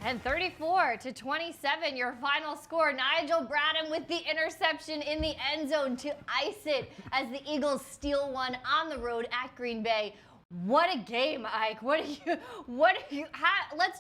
And 34-27, your final score. Nigel Bradham with the interception in the end zone to ice it as the Eagles steal one on the road at Green Bay. What a game, Ike. Let's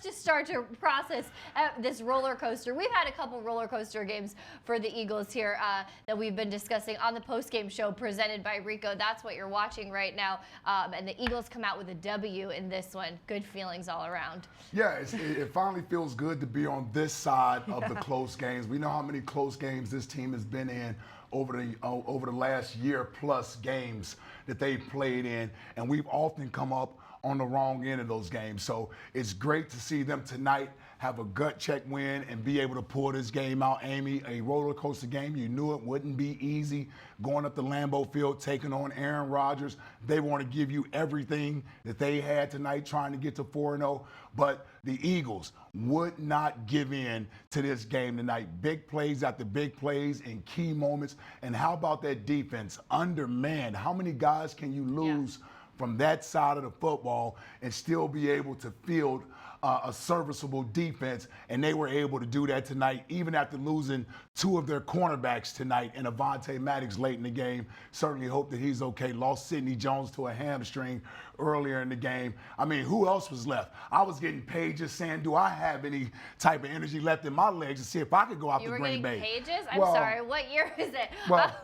just start to process this roller coaster. We've had a couple roller coaster games for the Eagles here that we've been discussing on the Postgame Show presented by Ricoh. That's what you're watching right now. And the Eagles come out with a W in this one. Good feelings all around. Yeah, it finally feels good to be on this side of the close games. We know how many close games this team has been in over the last year plus games that they've played in, and we've often come up on the wrong end of those games. So it's great to see them tonight have a gut check win and be able to pull this game out. Amy, a roller coaster game. You knew it wouldn't be easy going up the Lambeau Field, taking on Aaron Rodgers. They want to give you everything that they had tonight, trying to get to 4-0. But the Eagles would not give in to this game tonight. Big plays after big plays in key moments. And how about that defense? Undermanned. How many guys can you lose from that side of the football and still be able to field a serviceable defense? And they were able to do that tonight, even after losing two of their cornerbacks tonight and Avonte Maddox late in the game. Certainly hope that he's okay. Lost Sidney Jones to a hamstring earlier in the game. I mean, who else was left? I was getting pages saying, do I have any type of energy left in my legs to see if I could go out to Green Bay? You were getting pages? I'm sorry, what year is it? Well,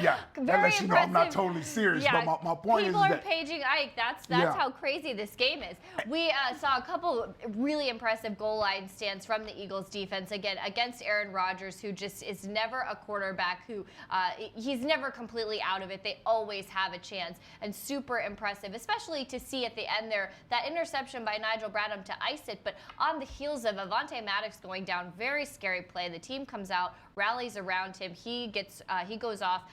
yeah, that lets you know I'm not impressive. totally serious, but my point is People are that paging Ike. That's how crazy this game is. We saw a couple really impressive goal line stands from the Eagles defense, again, against Aaron Rodgers, who just is never a quarterback who he's never completely out of it. They always have a chance, and super impressive, especially to see at the end there that interception by Nigel Bradham to ice it. But on the heels of Avonte Maddox going down, very scary play. The team comes out, rallies around him. He goes off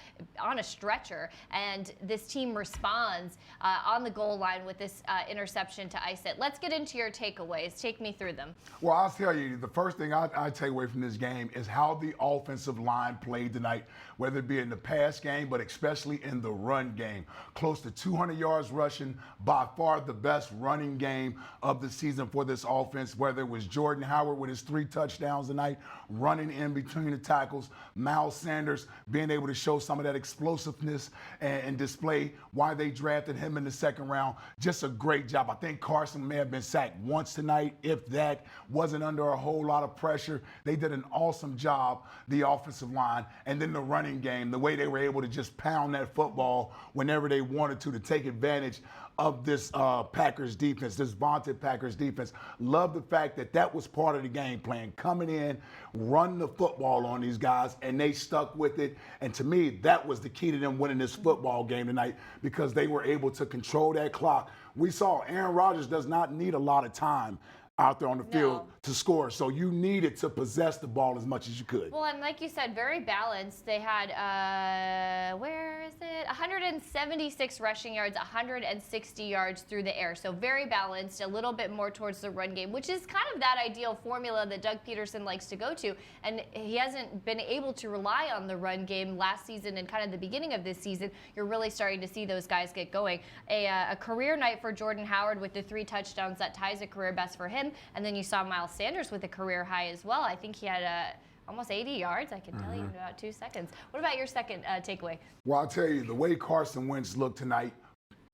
on a stretcher, and this team responds on the goal line with this interception to ice it. Let's get into your takeaways. Take me through them. Well, I'll tell you, the first thing I take away from this game is how the offensive line played tonight, whether it be in the pass game, but especially in the run game. Close to 200 yards rushing, by far the best running game of the season for this offense, whether it was Jordan Howard with his 3 touchdowns tonight, running in between the tackles, Miles Sanders being able to show some of that explosiveness and display why they drafted him in the second round. Just a great job. I think Carson may have been sacked once tonight, if that, wasn't under a whole lot of pressure. They did an awesome job, the offensive line, and then the running game, the way they were able to just pound that football whenever they wanted to take advantage of this Packers defense, this vaunted Packers defense. Love the fact that that was part of the game plan, coming in, run the football on these guys, and they stuck with it. And to me, that was the key to them winning this football game tonight, because they were able to control that clock. We saw Aaron Rodgers does not need a lot of time out there on the field to score. So you needed to possess the ball as much as you could. Well, and like you said, very balanced. They had, 176 rushing yards, 160 yards through the air. So very balanced, a little bit more towards the run game, which is kind of that ideal formula that Doug Peterson likes to go to. And he hasn't been able to rely on the run game last season and kind of the beginning of this season. You're really starting to see those guys get going. A career night for Jordan Howard with the 3 touchdowns. That ties a career best for him. And then you saw Miles Sanders with a career high as well. I think he had almost 80 yards. I can tell you in about 2 seconds. What about your second takeaway? Well, I'll tell you, the way Carson Wentz looked tonight,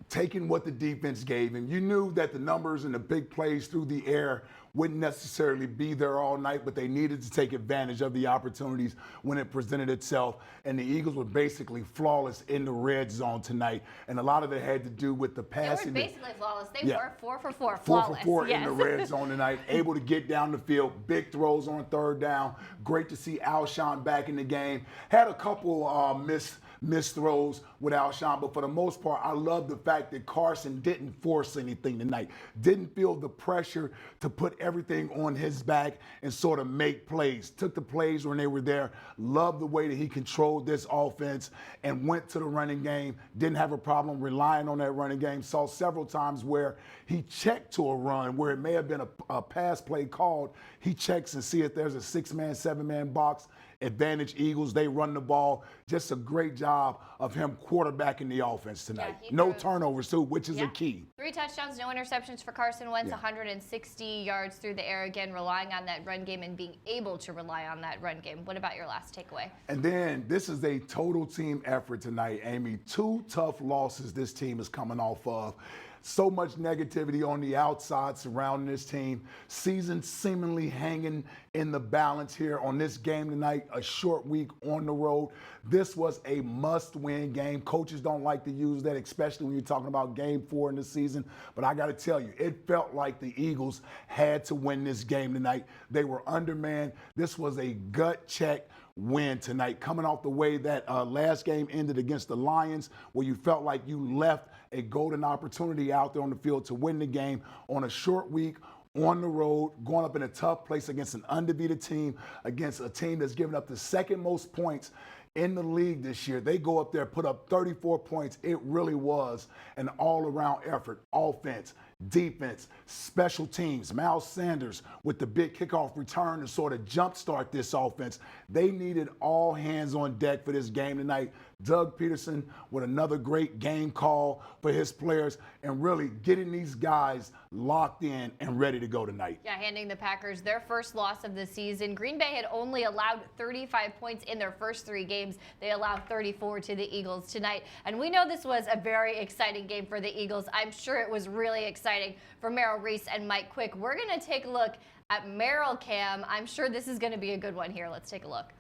taking what the defense gave him, you knew that the numbers and the big plays through the air wouldn't necessarily be there all night, but they needed to take advantage of the opportunities when it presented itself. And the Eagles were basically flawless in the red zone tonight. And a lot of it had to do with the passing. They were basically flawless. They were 4 for 4, flawless. 4 for 4 in the red zone tonight, able to get down the field, big throws on third down. Great to see Alshon back in the game. Had a couple missed throws with Alshon, but for the most part, I love the fact that Carson didn't force anything tonight, didn't feel the pressure to put everything on his back and sort of make plays. Took the plays when they were there. Loved the way that he controlled this offense and went to the running game. Didn't have a problem relying on that running game. Saw several times where he checked to a run where it may have been a pass play called. He checks and see if there's a 6-man, 7-man box advantage Eagles. They run the ball. Just a great job of him quarterbacking the offense tonight. No turnovers, too, which is a key. 3 touchdowns, no interceptions for Carson Wentz, 160 yards through the air, again, relying on that run game and being able to rely on that run game. What about your last takeaway? And then this is a total team effort tonight, Amy. 2 tough losses this team is coming off of. So much negativity on the outside surrounding this team. Season seemingly hanging in the balance here on this game tonight, a short week on the road. This was a must-win game. Coaches don't like to use that, especially when you're talking about game 4 in the season. But I got to tell you, it felt like the Eagles had to win this game tonight. They were undermanned. This was a gut check win tonight, coming off the way that last game ended against the Lions, where you felt like you left a golden opportunity out there on the field to win the game on a short week, on the road, going up in a tough place against an undefeated team, against a team that's given up the second most points in the league this year. They go up there, put up 34 points. It really was an all-around effort. Offense, defense, special teams. Miles Sanders with the big kickoff return to sort of jumpstart this offense. They needed all hands on deck for this game tonight. Doug Peterson with another great game call for his players and really getting these guys locked in and ready to go tonight. Yeah, handing the Packers their first loss of the season. Green Bay had only allowed 35 points in their first 3 games. They allowed 34 to the Eagles tonight. And we know this was a very exciting game for the Eagles. I'm sure it was really exciting for Merrill Reese and Mike Quick. We're going to take a look at Merrill Cam. I'm sure this is going to be a good one here. Let's take a look.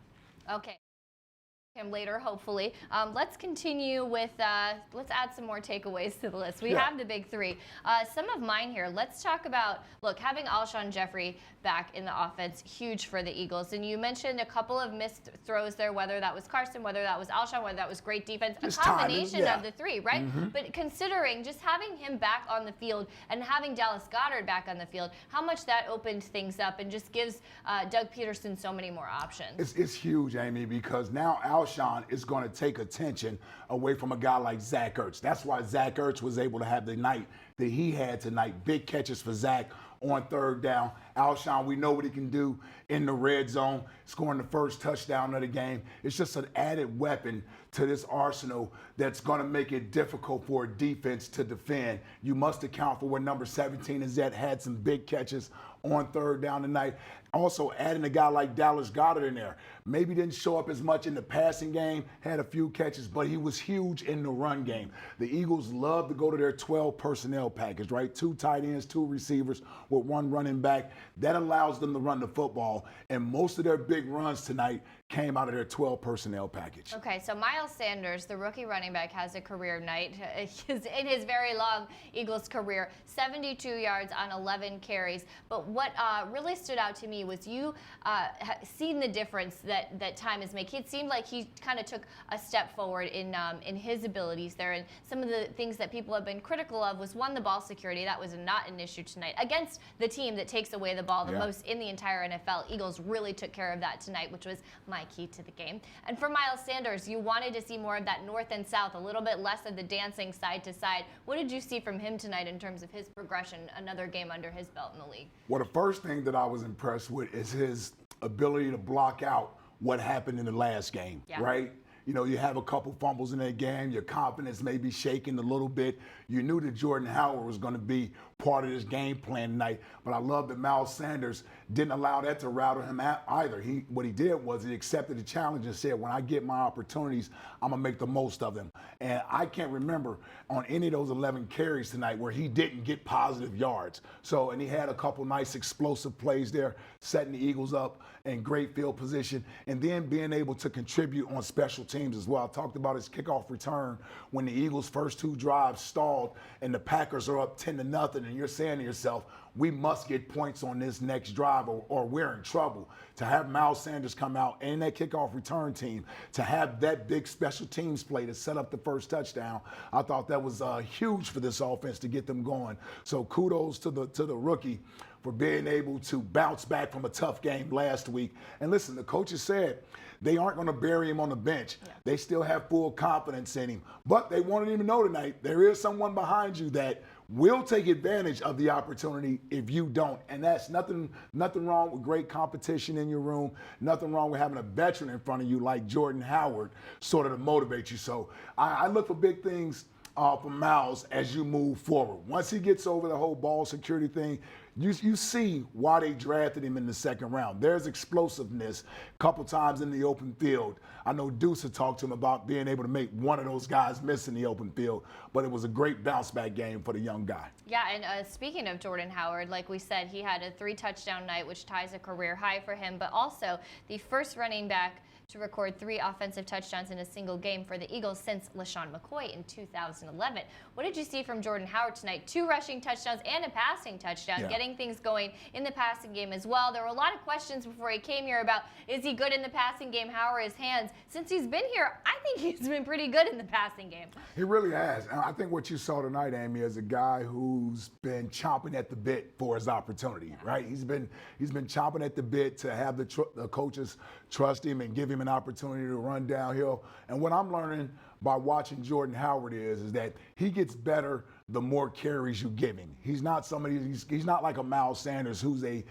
Okay. Him later, hopefully. Let's continue with, let's add some more takeaways to the list. We have the big 3. Some of mine here, let's talk about, look, having Alshon Jeffrey back in the offense, huge for the Eagles. And you mentioned a couple of missed throws there, whether that was Carson, whether that was Alshon, whether that was great defense, a combination of the 3, right? But considering just having him back on the field and having Dallas Goedert back on the field, how much that opened things up and just gives Doug Peterson so many more options. It's huge, Amy, because now Alshon is going to take attention away from a guy like Zach Ertz. That's why Zach Ertz was able to have the night that he had tonight. Big catches for Zach on 3rd down. Alshon, we know what he can do in the red zone, scoring the first touchdown of the game. It's just an added weapon to this arsenal that's going to make it difficult for a defense to defend. You must account for where number 17 is at, had some big catches on 3rd down tonight. Also adding a guy like Dallas Goedert in there. Maybe didn't show up as much in the passing game, had a few catches, but he was huge in the run game. The Eagles love to go to their 12 personnel package, right? 2 tight ends, 2 receivers with 1 running back. That allows them to run the football, and most of their big runs tonight came out of their 12 personnel package. Okay, so Miles Sanders, the rookie running back, has a career night. In his very long Eagles career, 72 yards on 11 carries. But what really stood out to me was you seen the difference that time has made. It seemed like he kind of took a step forward in his abilities there. And some of the things that people have been critical of was, one, the ball security. That was not an issue tonight against the team that takes away the ball the most in the entire NFL. Eagles really took care of that tonight, which was my key to the game. And for Miles Sanders, you wanted to see more of that north and south, a little bit less of the dancing side to side. What did you see from him tonight in terms of his progression, another game under his belt in the league? Well, the first thing that I was impressed with is his ability to block out what happened in the last game, right? You know, you have a couple fumbles in that game. Your confidence may be shaken a little bit. You knew that Jordan Howard was going to be part of this game plan tonight. But I love that Miles Sanders didn't allow that to rattle him out either. What he did was he accepted the challenge and said, when I get my opportunities, I'm going to make the most of them. And I can't remember on any of those 11 carries tonight where he didn't get positive yards. So, and he had a couple nice explosive plays there, setting the Eagles up in great field position, and then being able to contribute on special teams as well. I talked about his kickoff return when the Eagles' first 2 drives stalled and the Packers are up 10-0, and you're saying to yourself, we must get points on this next drive or we're in trouble. To have Miles Sanders come out and that kickoff return team, to have that big special teams play to set up the first touchdown, I thought that was huge for this offense to get them going. So kudos to the rookie for being able to bounce back from a tough game last week. And listen, the coaches said they aren't going to bury him on the bench. They still have full confidence in him. But they wanted him to know tonight there is someone behind you that will take advantage of the opportunity if you don't. And that's nothing wrong with great competition in your room, nothing wrong with having a veteran in front of you like Jordan Howard sort of to motivate you. So I look for big things from Miles as you move forward. Once he gets over the whole ball security thing, you see why they drafted him in the second round. There's explosiveness a couple times in the open field. I know Deuce had talked to him about being able to make one of those guys miss in the open field, but it was a great bounce back game for the young guy. Yeah, and speaking of Jordan Howard, like we said, he had a 3-touchdown night, which ties a career high for him, but also the first running back to record 3 offensive touchdowns in a single game for the Eagles since LaShawn McCoy in 2011. What did you see from Jordan Howard tonight? 2 rushing touchdowns and a passing touchdown, getting things going in the passing game as well. There were a lot of questions before he came here about, is he good in the passing game? How are his hands? Since he's been here, I think he's been pretty good in the passing game. He really has. And I think what you saw tonight, Amy, is a guy who's been chomping at the bit for his opportunity, right? He's been chomping at the bit to have the coaches trust him and give him an opportunity to run downhill. And what I'm learning by watching Jordan Howard is that he gets better the more carries you give him. He's not somebody, he's not like a Miles Sanders who's a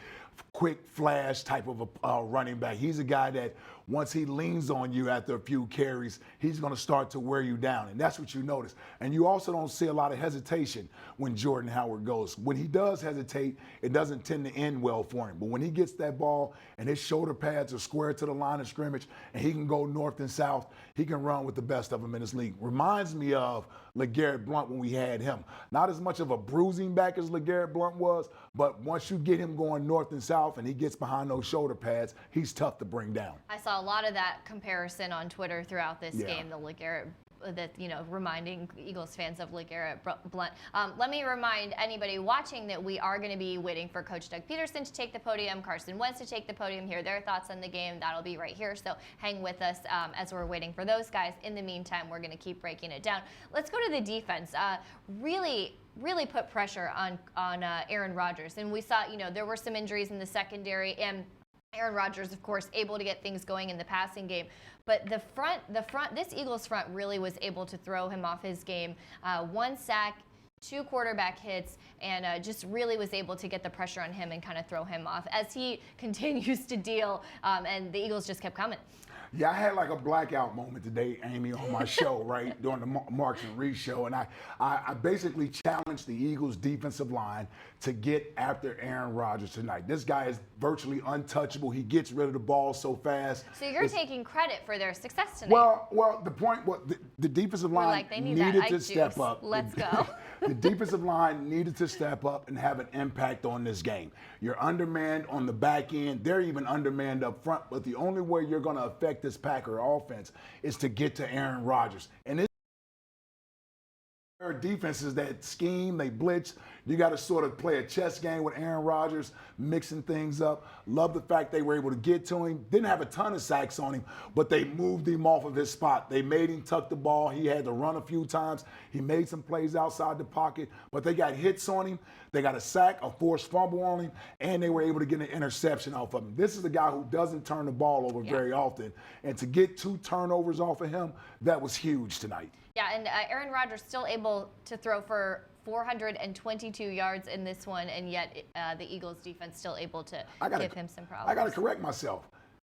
quick flash type of a running back. He's a guy that once he leans on you after a few carries, he's going to start to wear you down. And that's what you notice. And you also don't see a lot of hesitation when Jordan Howard goes. When he does hesitate, it doesn't tend to end well for him. But when he gets that ball and his shoulder pads are square to the line of scrimmage and he can go north and south, he can run with the best of them in this league. Reminds me of LeGarrette Blount when we had him. Not as much of a bruising back as LeGarrette Blount was, but once you get him going north and south and he gets behind those shoulder pads, he's tough to bring down. I saw a lot of that comparison on Twitter throughout this game, the LeGarrette, reminding Eagles fans of LeGarrette Blount. Let me remind anybody watching that we are going to be waiting for Coach Doug Peterson to take the podium, Carson Wentz to take the podium, hear their thoughts on the game. That'll be right here, so hang with us as we're waiting for those guys. In the meantime, we're going to keep breaking it down. Let's go to the defense. Really put pressure on Aaron Rodgers, and we saw, there were some injuries in the secondary, and Aaron Rodgers, of course, able to get things going in the passing game. But this Eagles front really was able to throw him off his game. 1 sack, 2 quarterback hits, and just really was able to get the pressure on him and kind of throw him off as he continues to deal, and the Eagles just kept coming. Yeah, I had like a blackout moment today, Amy, on my show, right, during the Merrill Reese show. And I basically challenged the Eagles' defensive line to get after Aaron Rodgers tonight. This guy is virtually untouchable. He gets rid of the ball so fast. So you're taking credit for their success tonight. Well, the point was the defensive line needed to step up. Let's go. The defensive line needed to step up and have an impact on this game. You're undermanned on the back end. They're even undermanned up front. But the only way you're going to affect this Packer offense is to get to Aaron Rodgers. And this defenses that scheme, they blitz. You got to sort of play a chess game with Aaron Rodgers, mixing things up. Love the fact they were able to get to him. Didn't have a ton of sacks on him, but they moved him off of his spot. They made him tuck the ball. He had to run a few times. He made some plays outside the pocket, but they got hits on him. They got a sack, a forced fumble on him, and they were able to get an interception off of him. This is a guy who doesn't turn the ball over very often, and to get 2 turnovers off of him, that was huge tonight. Yeah, and Aaron Rodgers still able to throw for 422 yards in this one, and yet the Eagles defense still able to give him some problems. I got to correct myself.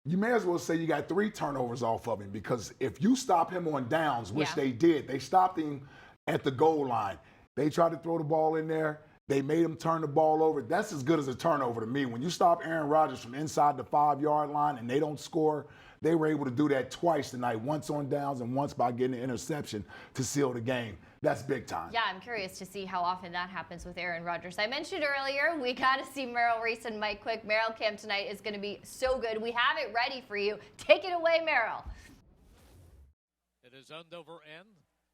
You may as well say you got 3 turnovers off of him, because if you stop him on downs, which they did, they stopped him at the goal line. They tried to throw the ball in there. They made him turn the ball over. That's as good as a turnover to me. When you stop Aaron Rodgers from inside the 5-yard line and they don't score, they were able to do that twice tonight, once on downs and once by getting an interception to seal the game. That's big time. Yeah, I'm curious to see how often that happens with Aaron Rodgers. I mentioned earlier, we got to see Merrill Reese and Mike Quick. Merrill Camp tonight is going to be so good. We have it ready for you. Take it away, Merrill. It is end over end.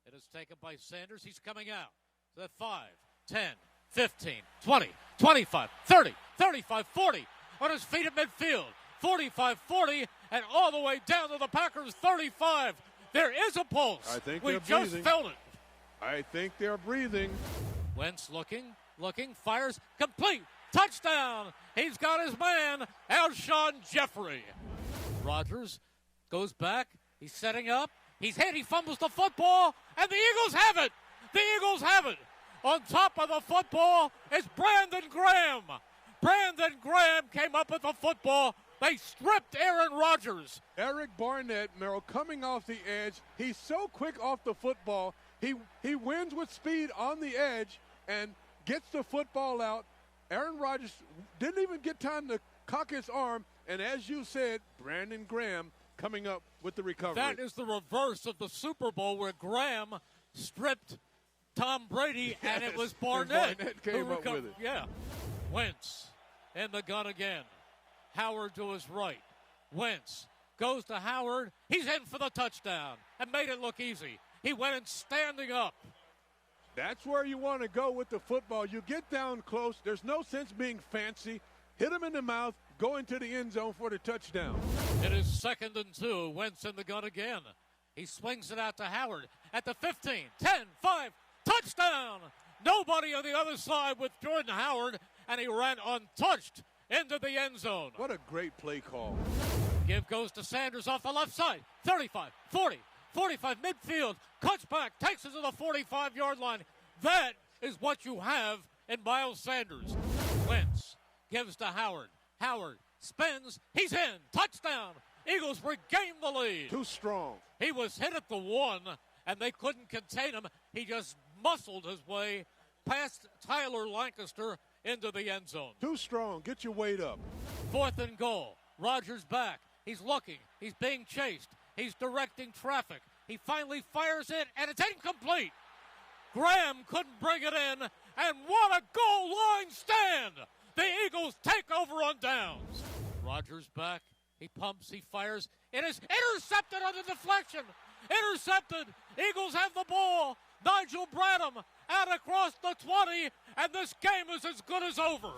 It is taken by Sanders. He's coming out. So that 5, 10, 15, 20, 25, 30, 35, 40. On his feet at midfield. 45, 40, and all the way down to the Packers' 35. There is a pulse. I think we they're just breathing. felt it. I think they're breathing. Wentz looking, fires, complete, touchdown. He's got his man, Alshon Jeffrey. Rodgers goes back. He's setting up. He's hit. He fumbles the football, and the Eagles have it. The Eagles have it. On top of the football is Brandon Graham. Brandon Graham came up with the football. They stripped Aaron Rodgers. Eric Barnett, Merrill, coming off the edge. He's so quick off the football. He wins with speed on the edge and gets the football out. Aaron Rodgers didn't even get time to cock his arm. And as you said, Brandon Graham coming up with the recovery. That is the reverse of the Super Bowl where Graham stripped Tom Brady, Yes, and it was Barnett, Barnett came up with it. Yeah. Wentz in the gun again. Howard to his right. Wentz goes to Howard. He's in for the touchdown and made it look easy. He went in standing up. That's where you want to go with the football. You get down close. There's no sense being fancy. Hit him in the mouth. Go into the end zone for the touchdown. It is 2nd and 2. Wentz in the gun again. He swings it out to Howard at the 15, 10, 5, touchdown. Nobody on the other side with Jordan Howard, and he ran untouched into the end zone. What a great play call. Give goes to Sanders off the left side. 35, 40, 45, midfield. Cuts back, takes it to the 45-yard line. That is what you have in Miles Sanders. Wentz gives to Howard. Howard spins. He's in. Touchdown. Eagles regain the lead. Too strong. He was hit at the 1, and they couldn't contain him. He just muscled his way past Tyler Lancaster into the end zone. Too strong. Get your weight up. 4th and goal. Rodgers back. He's looking. He's being chased. He's directing traffic. He finally fires it, and it's incomplete. Graham couldn't bring it in, and what a goal line stand! The Eagles take over on downs. Rodgers back. He pumps. He fires. It is intercepted on the deflection. Intercepted. Eagles have the ball. Nigel Bradham out across the 20, and this game is as good as over.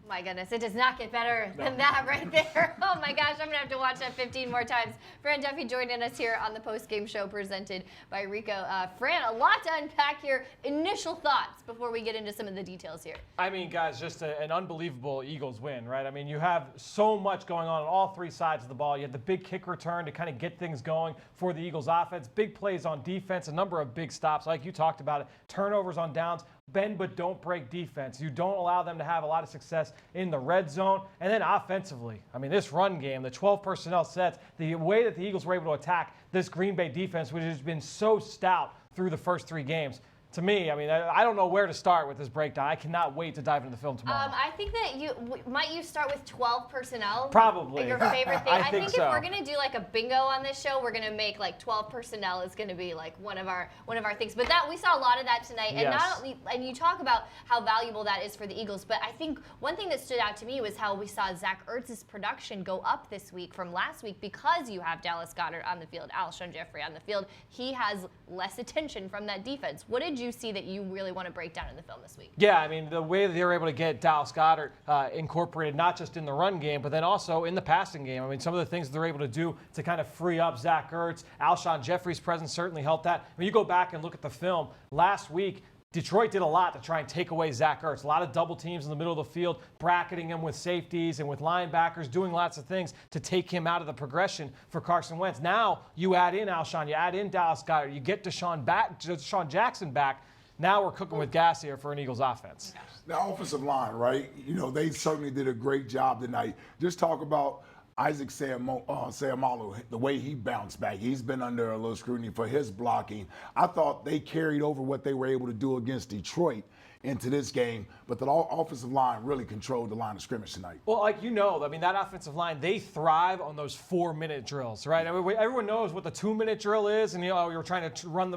My goodness, it does not get better than that right there. Oh my gosh, I'm going to have to watch that 15 more times. Fran Duffy joining us here on the Postgame Show presented by Ricoh. Fran, a lot to unpack here. Initial thoughts before we get into some of the details here. I mean, guys, just an unbelievable Eagles win, right? I mean, you have so much going on all three sides of the ball. You had the big kick return to kind of get things going for the Eagles offense. Big plays on defense, a number of big stops, like you talked about it. Turnovers on downs. Bend but don't break defense. You don't allow them to have a lot of success in the red zone. And then offensively, I mean, this run game, the 12 personnel sets, the way that the Eagles were able to attack this Green Bay defense, which has been so stout through the first 3 games. To me, I mean, I don't know where to start with this breakdown. I cannot wait to dive into the film tomorrow. I think that might you start with 12 personnel? Probably. Your favorite thing? I think so. If we're going to do like a bingo on this show, we're going to make like 12 personnel is going to be like one of our things. But that we saw a lot of that tonight. And Yes. not only, and you talk about how valuable that is for the Eagles, but I think one thing that stood out to me was how we saw Zach Ertz's production go up this week from last week because you have Dallas Goedert on the field, Alshon Jeffrey on the field. He has less attention from that defense. What did you see that you really want to break down in the film this week? Yeah, I mean, the way that they were able to get Dallas Goedert incorporated not just in the run game, but then also in the passing game. I mean, some of the things that they're able to do to kind of free up Zach Ertz. Alshon Jeffrey's presence certainly helped that. When you go back and look at the film, last week, Detroit did a lot to try and take away Zach Ertz. A lot of double teams in the middle of the field, bracketing him with safeties and with linebackers, doing lots of things to take him out of the progression for Carson Wentz. Now you add in Alshon, you add in Dallas Goedert, you get Deshaun Jackson back. Now we're cooking with gas here for an Eagles offense. The offensive line, right? You know, they certainly did a great job tonight. Just talk about Isaac Seumalo, the way he bounced back. He's been under a little scrutiny for his blocking. I thought they carried over what they were able to do against Detroit into this game, but the offensive line really controlled the line of scrimmage tonight. Well, like you know, I mean, that offensive line, they thrive on those 4-minute drills, right? I mean, everyone knows what the 2-minute drill is, and, you know, you're trying to run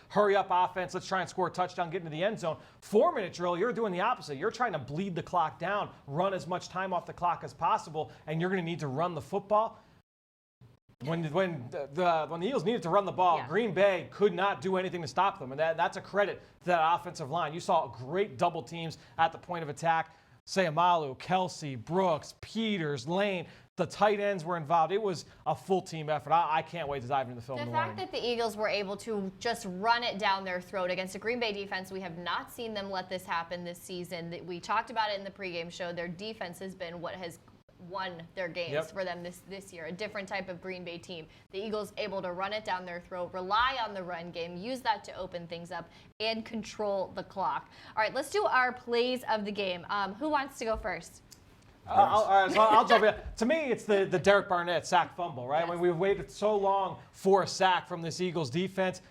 hurry up offense, let's try and score a touchdown, get into the end zone. 4-minute drill, you're doing the opposite. You're trying to bleed the clock down, run as much time off the clock as possible, and you're going to need to run the football. When the Eagles needed to run the ball, Yeah. Green Bay could not do anything to stop them, and that's a credit to that offensive line. You saw great double teams at the point of attack. Seumalo, Kelsey, Brooks, Peters, Lane. The tight ends were involved. It was a full team effort. I can't wait to dive into the film. The fact that the Eagles were able to just run it down their throat against a Green Bay defense, we have not seen them let this happen this season. We talked about it in the pregame show. Their defense has been what has won their games for them this year. A different type of Green Bay team. The Eagles able to run it down their throat, rely on the run game, use that to open things up, and control the clock. All right, let's do our plays of the game. Who wants to go first? All right, so I'll jump in. To me, it's the Derek Barnett sack fumble, right? When we've waited so long for a sack from this Eagles defense,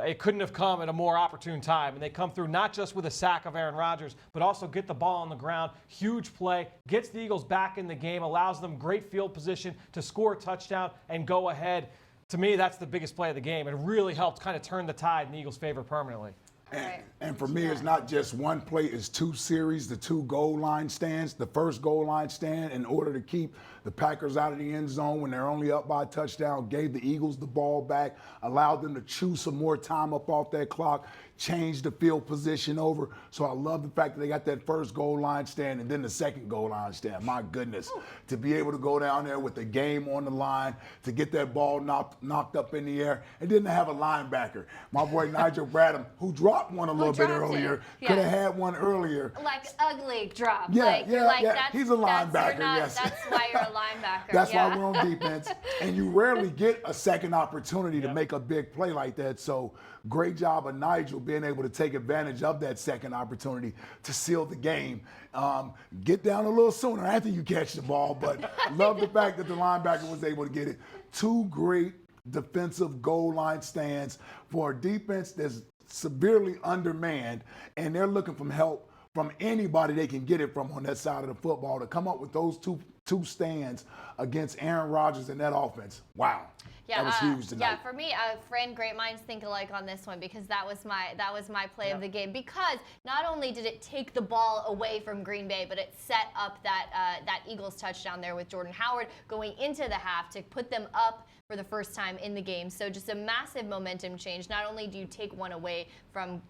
it couldn't have come at a more opportune time. And they come through not just with a sack of Aaron Rodgers, but also get the ball on the ground. Huge play, gets the Eagles back in the game, allows them great field position to score a touchdown and go ahead. To me, that's the biggest play of the game. It really helped kind of turn the tide in the Eagles' favor permanently. And for me, it's not just one play, it's 2 series, the 2 goal line stands. The first goal line stand, in order to keep the Packers out of the end zone when they're only up by a touchdown, gave the Eagles the ball back, allowed them to chew some more time up off that clock, changed the field position over. So I love the fact that they got that first goal line stand and then the second goal line stand. My goodness, to be able to go down there with the game on the line, to get that ball knocked up in the air, and then to have a linebacker. My boy Nigel Bradham, who dropped one a little bit earlier, could have had one earlier. Like ugly drop. Yeah, That's, he's a linebacker, that's why you're a linebacker. That's why we're on defense. And you rarely get a second opportunity to make a big play like that. So great job of Nigel being able to take advantage of that second opportunity to seal the game. Get down a little sooner after you catch the ball, but love the fact that the linebacker was able to get it. 2 great defensive goal line stands for a defense that's severely undermanned, and they're looking for help from anybody they can get it from on that side of the football. To come up with those two stands against Aaron Rodgers and that offense, wow. Yeah, that was huge tonight. Yeah, for me, Fran, great minds think alike on this one, because that was my play of the game. Because not only did it take the ball away from Green Bay, but it set up that Eagles touchdown there with Jordan Howard going into the half to put them up for the first time in the game. So just a massive momentum change. Not only do you take one away from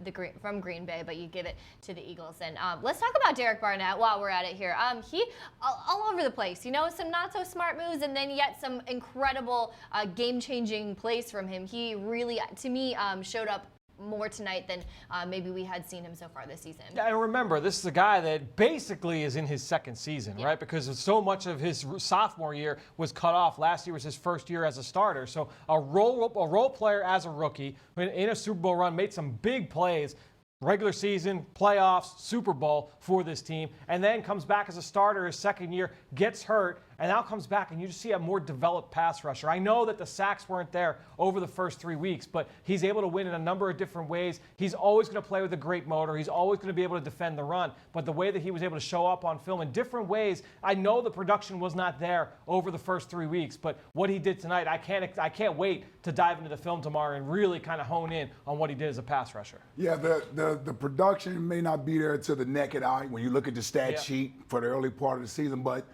Green Bay, but you give it to the Eagles. And let's talk about Derek Barnett while we're at it here. He all over the place. Some not so smart moves, and then yet some incredible game-changing plays from him. He really, to me, showed up more tonight than maybe we had seen him so far this season. Yeah, and remember, this is a guy that basically is in his second season, right? Because so much of his sophomore year was cut off. Last year was his first year as a starter. So a role player as a rookie in a Super Bowl run, made some big plays. Regular season, playoffs, Super Bowl for this team, and then comes back as a starter his second year, gets hurt, and now comes back, and you just see a more developed pass rusher. I know that the sacks weren't there over the first 3 weeks, but he's able to win in a number of different ways. He's always going to play with a great motor. He's always going to be able to defend the run. But the way that he was able to show up on film in different ways, I know the production was not there over the first 3 weeks, but what he did tonight, I can't wait to dive into the film tomorrow and really kind of hone in on what he did as a pass rusher. Yeah, the production may not be there to the naked eye when you look at the stat sheet for the early part of the season, but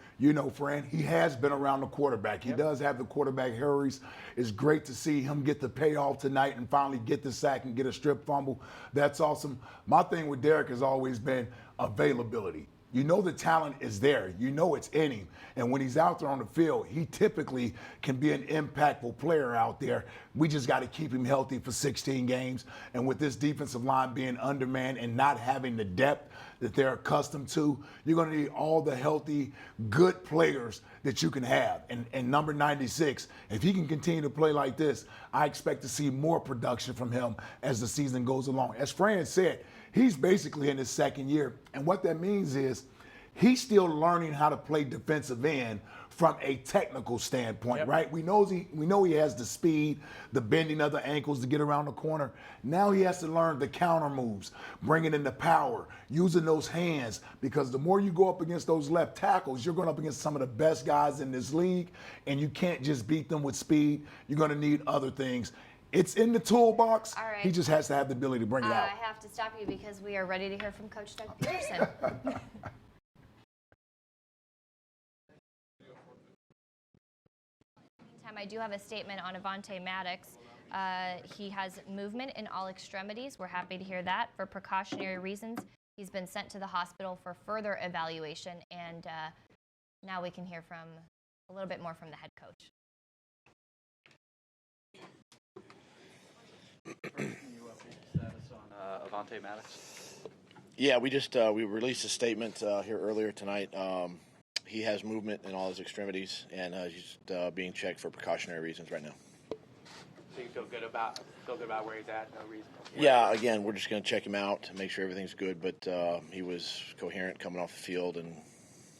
Fran, he has been around the quarterback. He does have the quarterback hurries. It's great to see him get the payoff tonight and finally get the sack and get a strip fumble. That's awesome. My thing with Derek has always been availability. The talent is there. It's in him. And when he's out there on the field, he typically can be an impactful player out there. We just got to keep him healthy for 16 games. And with this defensive line being undermanned and not having the depth that they're accustomed to, you're going to need all the healthy, good players that you can have. And number 96, if he can continue to play like this, I expect to see more production from him as the season goes along. As Fran said, he's basically in his second year. And what that means is he's still learning how to play defensive end from a technical standpoint, right? We know he has the speed, the bending of the ankles to get around the corner. Now he has to learn the counter moves, bringing in the power, using those hands, because the more you go up against those left tackles, you're going up against some of the best guys in this league, and you can't just beat them with speed. You're going to need other things. It's in the toolbox. All right. He just has to have the ability to bring it out. I have to stop you because we are ready to hear from Coach Doug Peterson. Meantime, I do have a statement on Avonte Maddox. He has movement in all extremities. We're happy to hear that. For precautionary reasons, he's been sent to the hospital for further evaluation, and now we can hear from a little bit more from the head coach. Can you update the status on Avonte Maddox? Yeah, we released a statement here earlier tonight. he has movement in all his extremities, and he's being checked for precautionary reasons right now. So you feel good about where he's at? No reason. Yeah, again, we're just going to check him out to make sure everything's good, but he was coherent coming off the field, and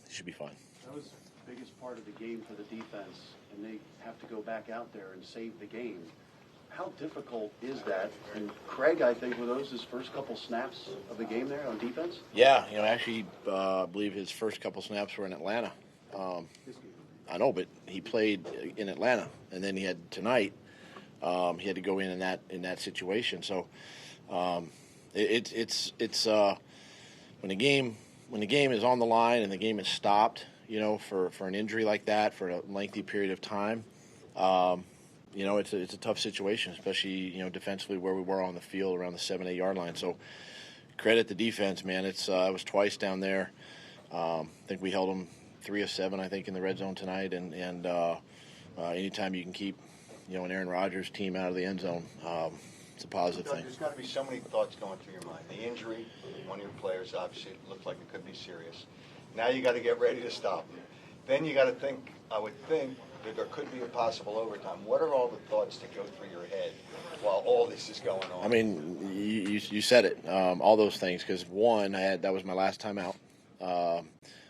he should be fine. That was the biggest part of the game for the defense, and they have to go back out there and save the game. How difficult is that? And Craig, I think, were those his first couple snaps of the game there on defense? Yeah, actually, I believe his first couple snaps were in Atlanta. I know, but he played in Atlanta, and then he had tonight. He had to go in that situation. So it's when the game is on the line and the game is stopped, for an injury like that for a lengthy period of time. It's a tough situation, especially defensively where we were on the field around the 7-8 yard line. So credit the defense, man. It was twice down there. I think we held them 3 of 7, I think, in the red zone tonight. And anytime you can keep an Aaron Rodgers team out of the end zone, it's a positive thing. There's got to be so many thoughts going through your mind. The injury, one of your players, obviously, it looked like it could be serious. Now you got to get ready to stop him. Then you got to think, I would think, that there could be a possible overtime. What are all the thoughts that go through your head while all this is going on? I mean, you said it, all those things, because one, that was my last time out. So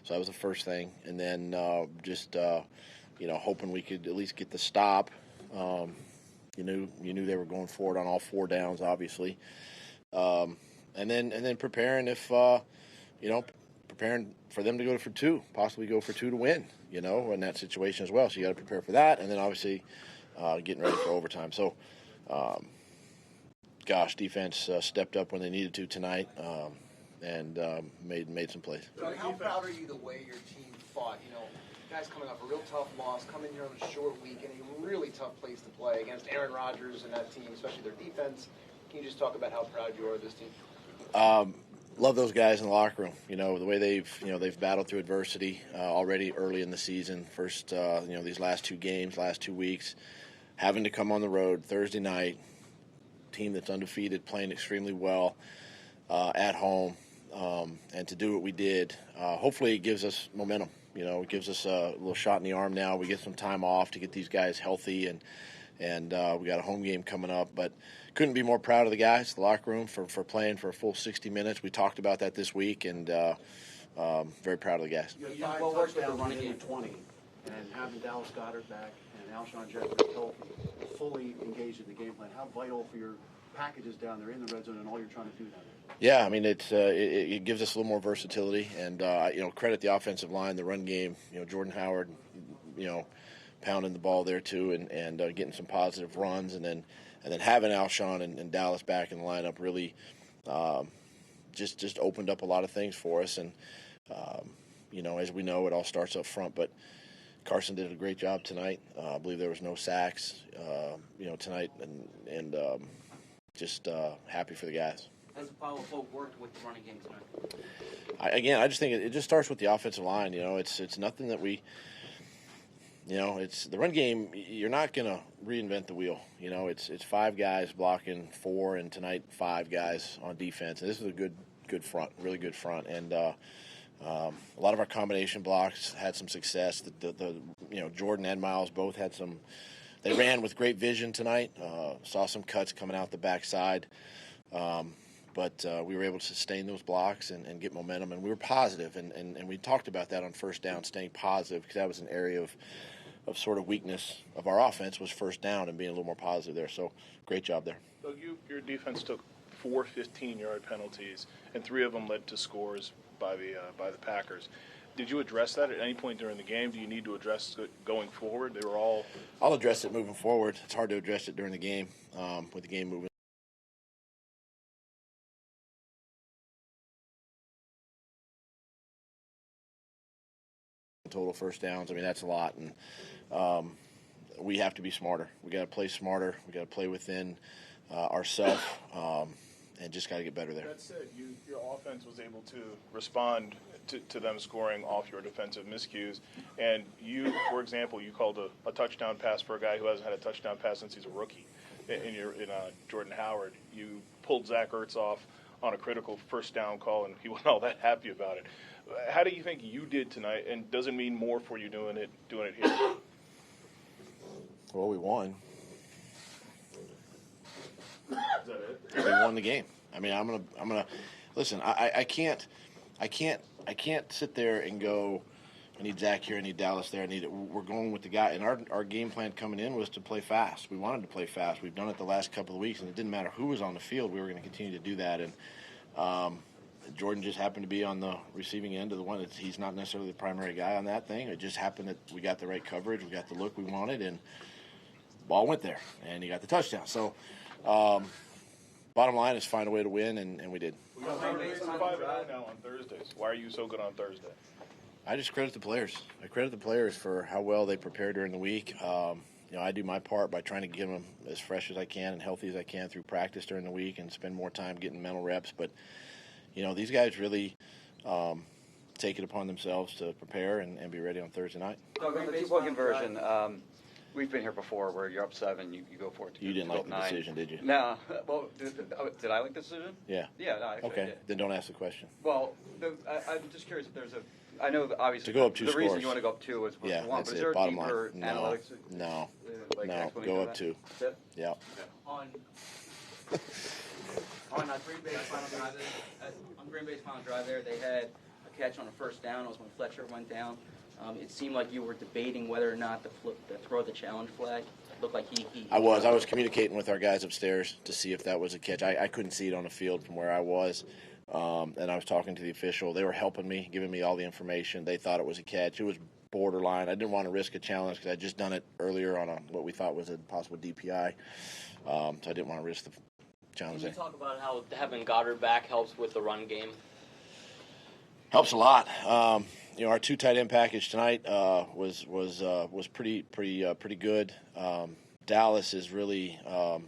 that was the first thing. And then hoping we could at least get the stop. You knew they were going forward on all 4 downs, obviously, and then preparing preparing for them to go for 2, possibly go for 2 to win, in that situation as well. So you got to prepare for that, and then obviously getting ready for overtime. So, defense stepped up when they needed to tonight, and made some plays. So how proud are you the way your team fought? Guys coming off a real tough loss, coming here on a short week in a really tough place to play against Aaron Rodgers and that team, especially their defense. Can you just talk about how proud you are of this team? Love those guys in the locker room. The way they've battled through adversity already early in the season. First, these last 2 games, last 2 weeks, having to come on the road Thursday night, team that's undefeated, playing extremely well at home, and to do what we did. Hopefully, it gives us momentum. It gives us a little shot in the arm now. We get some time off to get these guys healthy, and we got a home game coming up. But couldn't be more proud of the guys, the locker room, for playing for a full 60 minutes. We talked about that this week, and very proud of the guys. You have 5 touchdowns running in 20, and having Dallas Goedert back and Alshon Jeffrey healthy, fully engaged in the game plan. How vital for your packages down there in the red zone and all you're trying to do down there? Yeah, I mean, it gives us a little more versatility, and credit the offensive line, the run game. Jordan Howard, pounding the ball there too, and getting some positive runs, and then having Alshon and Dallas back in the lineup really just opened up a lot of things for us. And as we know, it all starts up front, but Carson did a great job tonight. I believe there was no sacks, tonight, and just happy for the guys. Has the Apollo folk worked with the running game tonight? I just think it just starts with the offensive line. It's nothing that we. It's the run game. You're not going to reinvent the wheel. It's 5 guys blocking 4, and tonight 5 guys on defense. And this is a good front, really good front. And a lot of our combination blocks had some success. Jordan and Miles both had some. They ran with great vision tonight. Saw some cuts coming out the backside. But we were able to sustain those blocks and get momentum, and we were positive. And we talked about that on first down, staying positive, because that was an area of sort of weakness of our offense, was first down and being a little more positive there. So great job there. So your defense took 4 15-yard penalties, and 3 of them led to scores by the Packers. Did you address that at any point during the game? Do you need to address it going forward? They were all. I'll address it moving forward. It's hard to address it during the game with the game moving. Total first downs. I mean, that's a lot, and we have to be smarter. We got to play smarter. We got to play within ourselves, and just got to get better there. That said, your offense was able to respond to them scoring off your defensive miscues, and you, for example, you called a touchdown pass for a guy who hasn't had a touchdown pass since he's a rookie. In Jordan Howard, you pulled Zach Ertz off on a critical first down call, and he wasn't all that happy about it. how do you think you did tonight, and does it mean more for you doing it here? Well, we won. Is that it? We won the game. I mean, I'm gonna listen. I can't sit there and go, I need Zach here, I need Dallas there, I need it. We're going with the guy, and our game plan coming in was to play fast. We wanted to play fast. We've done it the last couple of weeks, and it didn't matter who was on the field. We were going to continue to do that, and Jordan just happened to be on the receiving end of the one. He's not necessarily the primary guy on that thing. It just happened that we got the right coverage, we got the look we wanted, and ball went there, and he got the touchdown. So, bottom line is find a way to win, and we did. We got 5-0 now on Thursdays. Why are you so good on Thursday? I just credit the players. I credit the players for how well they prepare during the week. I do my part by trying to get them as fresh as I can and healthy as I can through practice during the week and spend more time getting mental reps. But, these guys really take it upon themselves to prepare and be ready on Thursday night. Doug, on the two-point conversion, we've been here before where you're up 7, you go for it. You didn't like the decision, did you? No. Well, did I like the decision? Yeah. Yeah, no, actually okay, I did. Then don't ask the question. Well, I'm just curious if there's I know that obviously to go up 2 the scores. reason you want to go up 2 is what yeah, you want, that's but is it. there Bottom a deeper line. analytics? No. Explanation Go of up that? 2. That's it? Yeah. On Green Bay's final drive there, they had a catch on a first down. It was when Fletcher went down. It seemed like you were debating whether or not to throw the challenge flag. It looked like he I was communicating with our guys upstairs to see if that was a catch. I couldn't see it on the field from where I was. And I was talking to the official. They were helping me, giving me all the information. They thought it was a catch. It was borderline. I didn't want to risk a challenge because I just done it earlier on what we thought was a possible DPI. So I didn't want to risk the challenge. Can you talk about how having Goddard back helps with the run game? Helps a lot. Our 2 tight end package tonight was pretty good. Dallas is really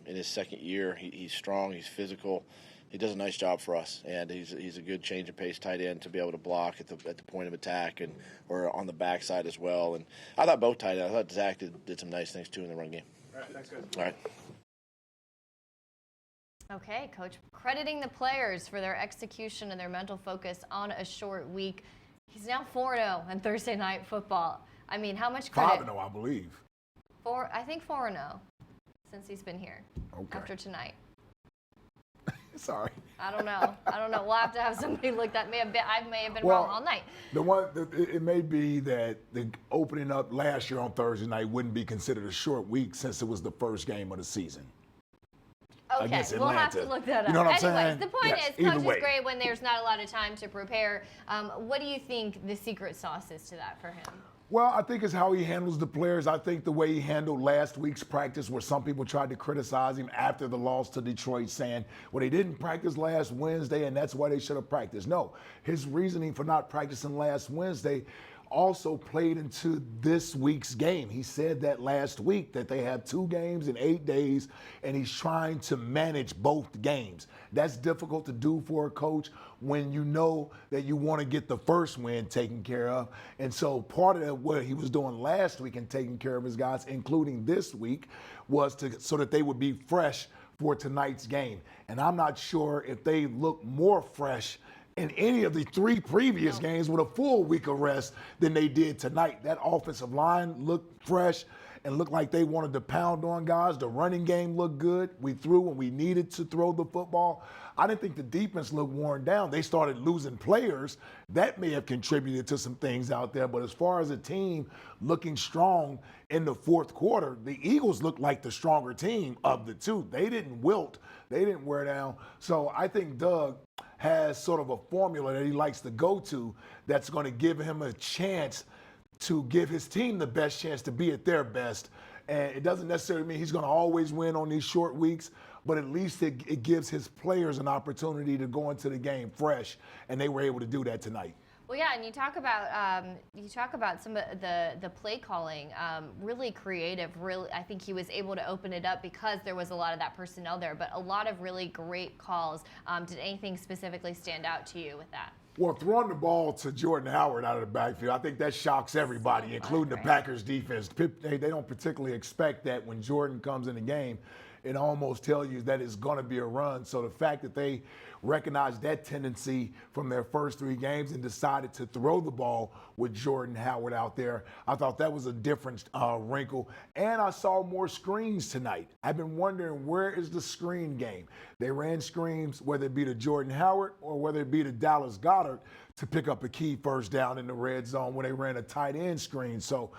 in his second year. He's strong. He's physical. He does a nice job for us, and he's a good change of pace tight end to be able to block at the point of attack or on the backside as well. And I thought both tight ends. I thought Zach did some nice things too in the run game. All right, thanks, guys. All right. Okay, Coach, crediting the players for their execution and their mental focus on a short week. He's now 4-0 in Thursday Night Football. I mean, how much credit? 5-0, I believe. I think 4-0 since he's been here after tonight. Sorry. I don't know. We'll have to have somebody look. I may have been wrong all night. It may be that the opening up last year on Thursday night wouldn't be considered a short week since it was the first game of the season. Okay, we'll have to look that up. You know what I'm Anyways, saying? the point Yes, is, Coach is way. great when there's not a lot of time to prepare. What do you think the secret sauce is to that for him? Well, I think it's how he handles the players. I think the way he handled last week's practice, where some people tried to criticize him after the loss to Detroit, saying, well, they didn't practice last Wednesday, and that's why they should have practiced. No, his reasoning for not practicing last Wednesday also played into this week's game. He said that last week that they have 2 games in 8 days, and he's trying to manage both games. That's difficult to do for a coach when you know that you want to get the first win taken care of. And so part of what he was doing last week and taking care of his guys, including this week, was so that they would be fresh for tonight's game. And I'm not sure if they look more fresh in any of the 3 previous games with a full week of rest than they did tonight. That offensive line looked fresh and looked like they wanted to pound on guys. The running game looked good. We threw when we needed to throw the football. I didn't think the defense looked worn down. They started losing players. That may have contributed to some things out there. But as far as a team looking strong in the fourth quarter, the Eagles looked like the stronger team of the 2. They didn't wilt. They didn't wear down. So I think Doug has sort of a formula that he likes to go to that's going to give him a chance to give his team the best chance to be at their best. And it doesn't necessarily mean he's going to always win on these short weeks, but at least it gives his players an opportunity to go into the game fresh, and they were able to do that tonight. Well, yeah, and you talk about some of the play calling, really creative. Really, I think he was able to open it up because there was a lot of that personnel there. But a lot of really great calls. Did anything specifically stand out to you with that? Well, throwing the ball to Jordan Howard out of the backfield, I think that shocks everybody, including the Packers defense. They don't particularly expect that when Jordan comes in the game. it almost tells you that it's going to be a run. So the fact that they recognized that tendency from their first 3 games and decided to throw the ball with Jordan Howard out there, I thought that was a different wrinkle. And I saw more screens tonight. I've been wondering, where is the screen game? They ran screens, whether it be to Jordan Howard or whether it be to Dallas Goedert, to pick up a key first down in the red zone when they ran a tight end screen. So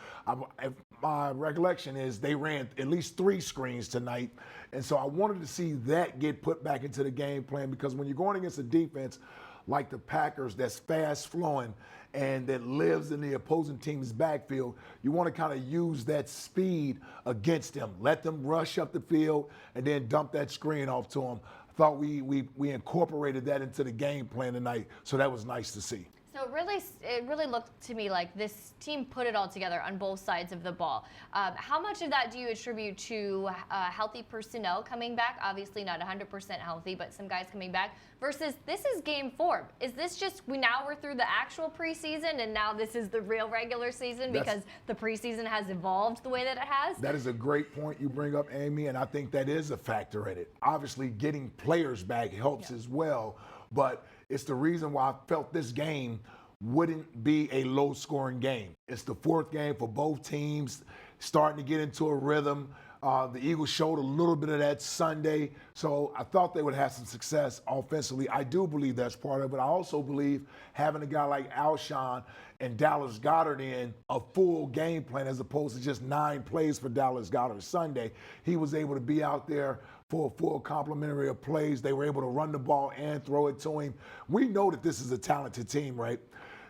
my recollection is they ran at least 3 screens tonight. And so I wanted to see that get put back into the game plan, because when you're going against a defense like the Packers that's fast flowing and that lives in the opposing team's backfield, you want to kind of use that speed against them. Let them rush up the field and then dump that screen off to them. I thought we incorporated that into the game plan tonight, so that was nice to see. So it really looked to me like this team put it all together on both sides of the ball. How much of that do you attribute to healthy personnel coming back? Obviously not 100% healthy, but some guys coming back. Versus this is game 4. Is this just we're through the actual preseason and now this is the real regular season because the preseason has evolved the way that it has? That is a great point you bring up, Amy, and I think that is a factor in it. Obviously, getting players back helps as well, but it's the reason why I felt this game wouldn't be a low-scoring game. It's the 4th game for both teams, starting to get into a rhythm. The Eagles showed a little bit of that Sunday, so I thought they would have some success offensively. I do believe that's part of it. I also believe having a guy like Alshon and Dallas Goedert in a full game plan as opposed to just 9 plays for Dallas Goedert Sunday. He was able to be out there for a full complementary of plays. They were able to run the ball and throw it to him. We know that this is a talented team, right?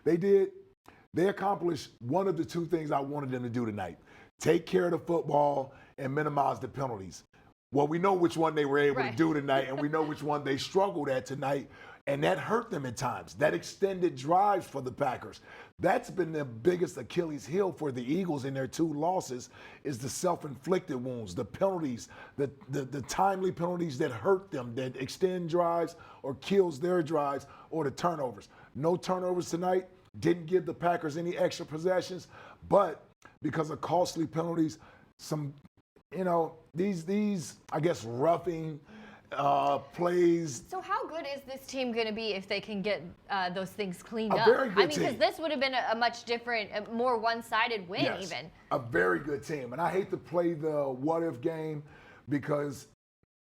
They accomplished one of the 2 things I wanted them to do tonight. Take care of the football and minimize the penalties. Well, we know which one they were able to do tonight, and we know which one they struggled at tonight, and that hurt them at times. That extended drives for the Packers. That's been the biggest Achilles heel for the Eagles in their 2 losses, is the self-inflicted wounds, the penalties, the timely penalties that hurt them, that extend drives or kills their drives, or the turnovers. No turnovers tonight, didn't give the Packers any extra possessions, but because of costly penalties, some, these I guess, roughing plays. So how good is this team going to be if they can get those things cleaned up? Very good because this would have been a much different, more one-sided win even. A very good team. And I hate to play the what-if game because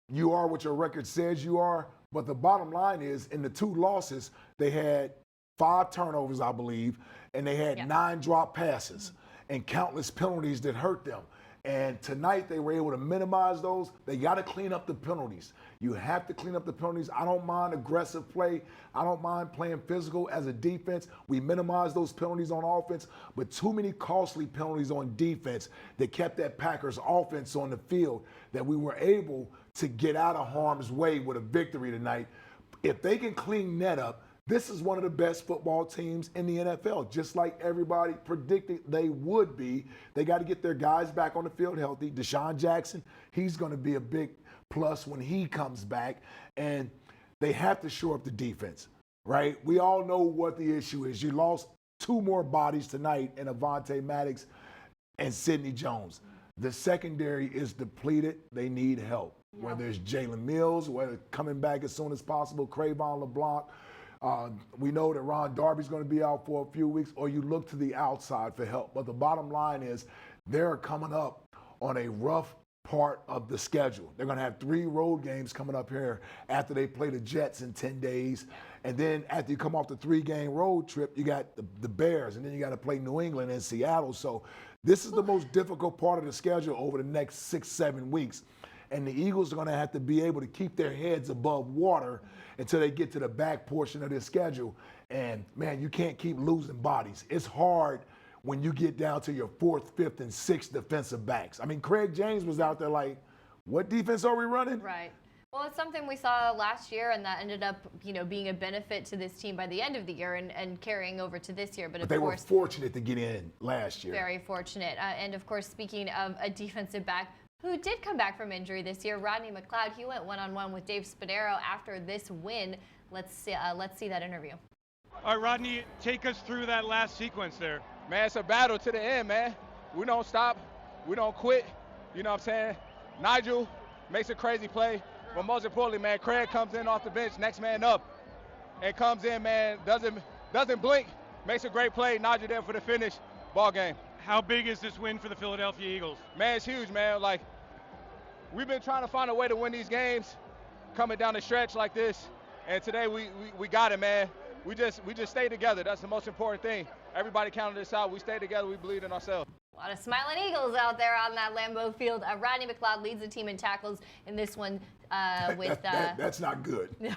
you are what your record says you are, but the bottom line is in the 2 losses, they had 5 turnovers, I believe, and they had 9 drop passes and countless penalties that hurt them. And tonight they were able to minimize those. They got to clean up the penalties. You have to clean up the penalties. I don't mind aggressive play. I don't mind playing physical as a defense. We minimize those penalties on offense, but too many costly penalties on defense that kept that Packers offense on the field that we were able to get out of harm's way with a victory tonight. If they can clean that up, this is one of the best football teams in the NFL, just like everybody predicted they would be. They got to get their guys back on the field healthy. Deshaun Jackson, he's going to be a big plus when he comes back. And they have to shore up the defense, right? We all know what the issue is. You lost 2 more bodies tonight in Avonte Maddox and Sidney Jones. The secondary is depleted. They need help. Yeah. Whether it's Jalen Mills, whether coming back as soon as possible, Crayvon LeBlanc. We know that Ron Darby's going to be out for a few weeks, or you look to the outside for help. But the bottom line is they're coming up on a rough part of the schedule. They're going to have 3 road games coming up here after they play the Jets in 10 days. And then after you come off the 3-game road trip, you got the Bears, and then you got to play New England and Seattle. So this is the most difficult part of the schedule over the next 6-7 weeks. And the Eagles are going to have to be able to keep their heads above water until they get to the back portion of their schedule. And, man, you can't keep losing bodies. It's hard when you get down to your 4th, 5th, and 6th defensive backs. I mean, Craig James was out there like, what defense are we running? Right. Well, it's something we saw last year, and that ended up, being a benefit to this team by the end of the year and carrying over to this year. But of they course, were fortunate to get in last year. Very fortunate. And, of course, speaking of a defensive back who did come back from injury this year, Rodney McLeod, he went one-on-one with Dave Spadaro after this win. Let's see that interview. All right, Rodney, take us through that last sequence there. Man, it's a battle to the end, man. We don't stop. We don't quit. You know what I'm saying? Nigel, makes a crazy play. But most importantly, man, Craig comes in off the bench, next man up, and comes in, man, doesn't blink, makes a great play. Najee there for the finish. Ball game. How big is this win for the Philadelphia Eagles? Man, it's huge, man. Like, we've been trying to find a way to win these games, coming down the stretch like this, and today we got it, man. We just stayed together. That's the most important thing. Everybody counted this out. We stayed together. We believed in ourselves. A lot of smiling Eagles out there on that Lambeau Field. Rodney McLeod leads the team in tackles in this one with... That's not good. No,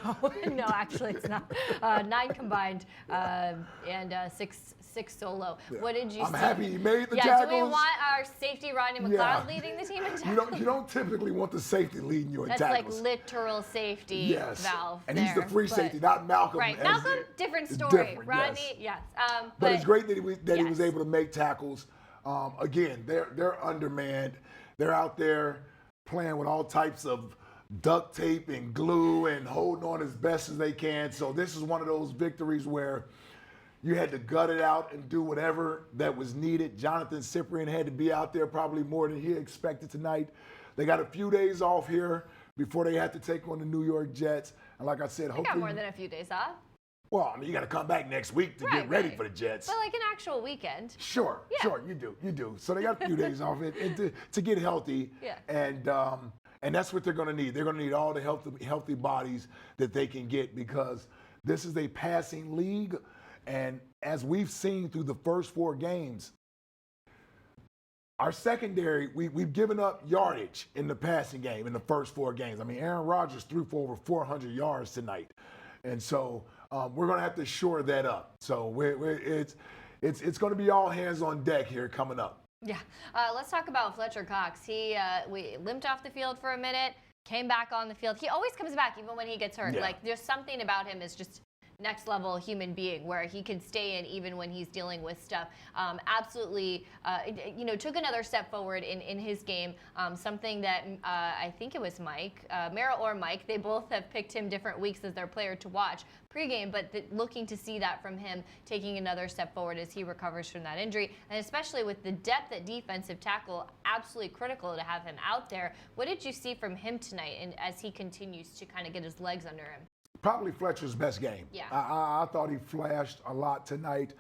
actually it's not. 9 combined and 6 solo. Yeah. What did you see? I'm happy he made the tackles. Do we want our safety Rodney McLeod leading the team in tackles? You don't typically want the safety leading you in That's tackles. Like literal safety valve. And he's the free safety, not Malcolm. Right, Malcolm, different story. Rodney, yes. But it's great that he was able to make tackles. Again, they're undermanned. They're out there playing with all types of duct tape and glue and holding on as best as they can. So this is one of those victories where you had to gut it out and do whatever that was needed. Jonathan Cyprian had to be out there probably more than he expected tonight. They got a few days off here before they have to take on the New York Jets. And like I said, hopefully... They got more than a few days off. Well, I mean, you got to come back next week to get ready for the Jets. But like an actual weekend. Sure, you do. So they got a few days off to get healthy. Yeah. And that's what they're going to need. They're going to need all the healthy bodies that they can get because this is a passing league. And as we've seen through the first 4 games, our secondary, we've given up yardage in the passing game in the first 4 games. I mean, Aaron Rodgers threw for over 400 yards tonight. And so we're going to have to shore that up. So it's going to be all hands on deck here coming up. Yeah. Let's talk about Fletcher Cox. We limped off the field for a minute, came back on the field. He always comes back even when he gets hurt. Yeah. Like there's something about him is just next level human being where he can stay in even when he's dealing with stuff. Absolutely, took another step forward in his game. Something that I think it was Mike, Merrill or Mike, they both have picked him different weeks as their player to watch pregame, but looking to see that from him, taking another step forward as he recovers from that injury, and especially with the depth at defensive tackle, absolutely critical to have him out there. What did you see from him tonight and as he continues to kind of get his legs under him? Probably Fletcher's best game. Yeah. I thought he flashed a lot tonight,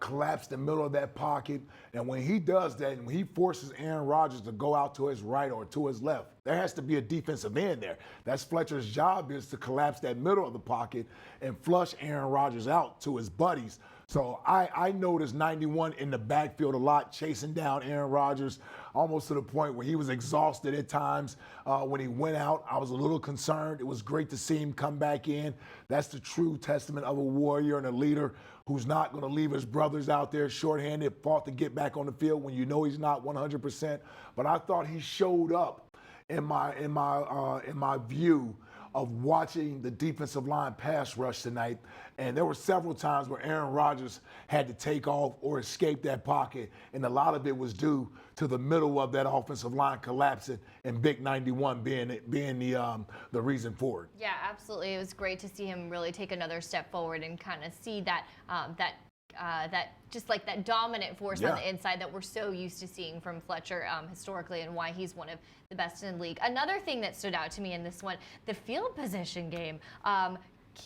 collapsed in the middle of that pocket. And when he does that, and when he forces Aaron Rodgers to go out to his right or to his left, there has to be a defensive end there. That's Fletcher's job, is to collapse that middle of the pocket and flush Aaron Rodgers out to his buddies. So I noticed 91 in the backfield a lot, chasing down Aaron Rodgers, almost to the point where he was exhausted at times. When he went out, I was a little concerned. It was great to see him come back in. That's the true testament of a warrior and a leader who's not going to leave his brothers out there shorthanded, fought to get back on the field when you know he's not 100%. But I thought he showed up in my view of watching the defensive line pass rush tonight. And there were several times where Aaron Rodgers had to take off or escape that pocket, and a lot of it was due to the middle of that offensive line collapsing and Big 91 being the reason for it. Yeah, absolutely. It was great to see him really take another step forward and kind of see that just like that dominant force on the inside that we're so used to seeing from Fletcher historically, and why he's one of the best in the league. Another thing that stood out to me in this one, the field position game.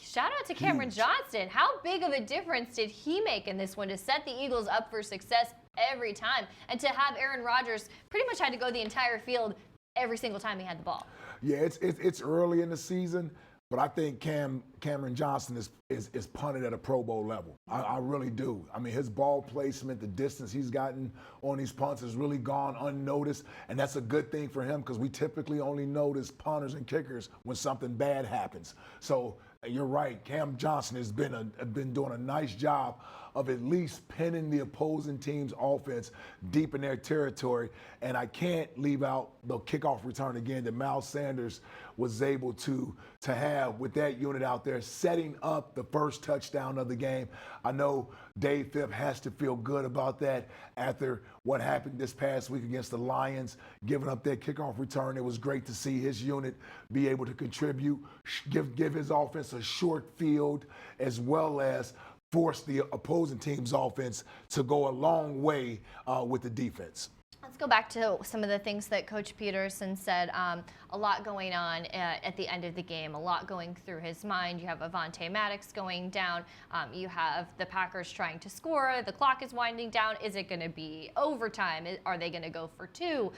Shout out to Cameron Johnston. How big of a difference did he make in this one to set the Eagles up for success every time, and to have Aaron Rodgers pretty much had to go the entire field every single time he had the ball? Yeah, it's early in the season, but I think Cameron Johnston is punted at a Pro Bowl level. I really do. I mean, his ball placement, the distance he's gotten on these punts has really gone unnoticed, and that's a good thing for him because we typically only notice punters and kickers when something bad happens. So you're right. Cam Johnston has been doing a nice job of at least pinning the opposing team's offense deep in their territory. And I can't leave out the kickoff return again that Miles Sanders was able to have with that unit out there, setting up the first touchdown of the game. I know Dave Phipp has to feel good about that after what happened this past week against the Lions, giving up that kickoff return. It was great to see his unit be able to contribute, give his offense a short field, as well as force the opposing team's offense to go a long way with the defense. Let's go back to some of the things that Coach Peterson said. A lot going on at the end of the game, a lot going through his mind. You have Avonte Maddox going down. You have the Packers trying to score. The clock is winding down. Is it going to be overtime? Are they going to go for two?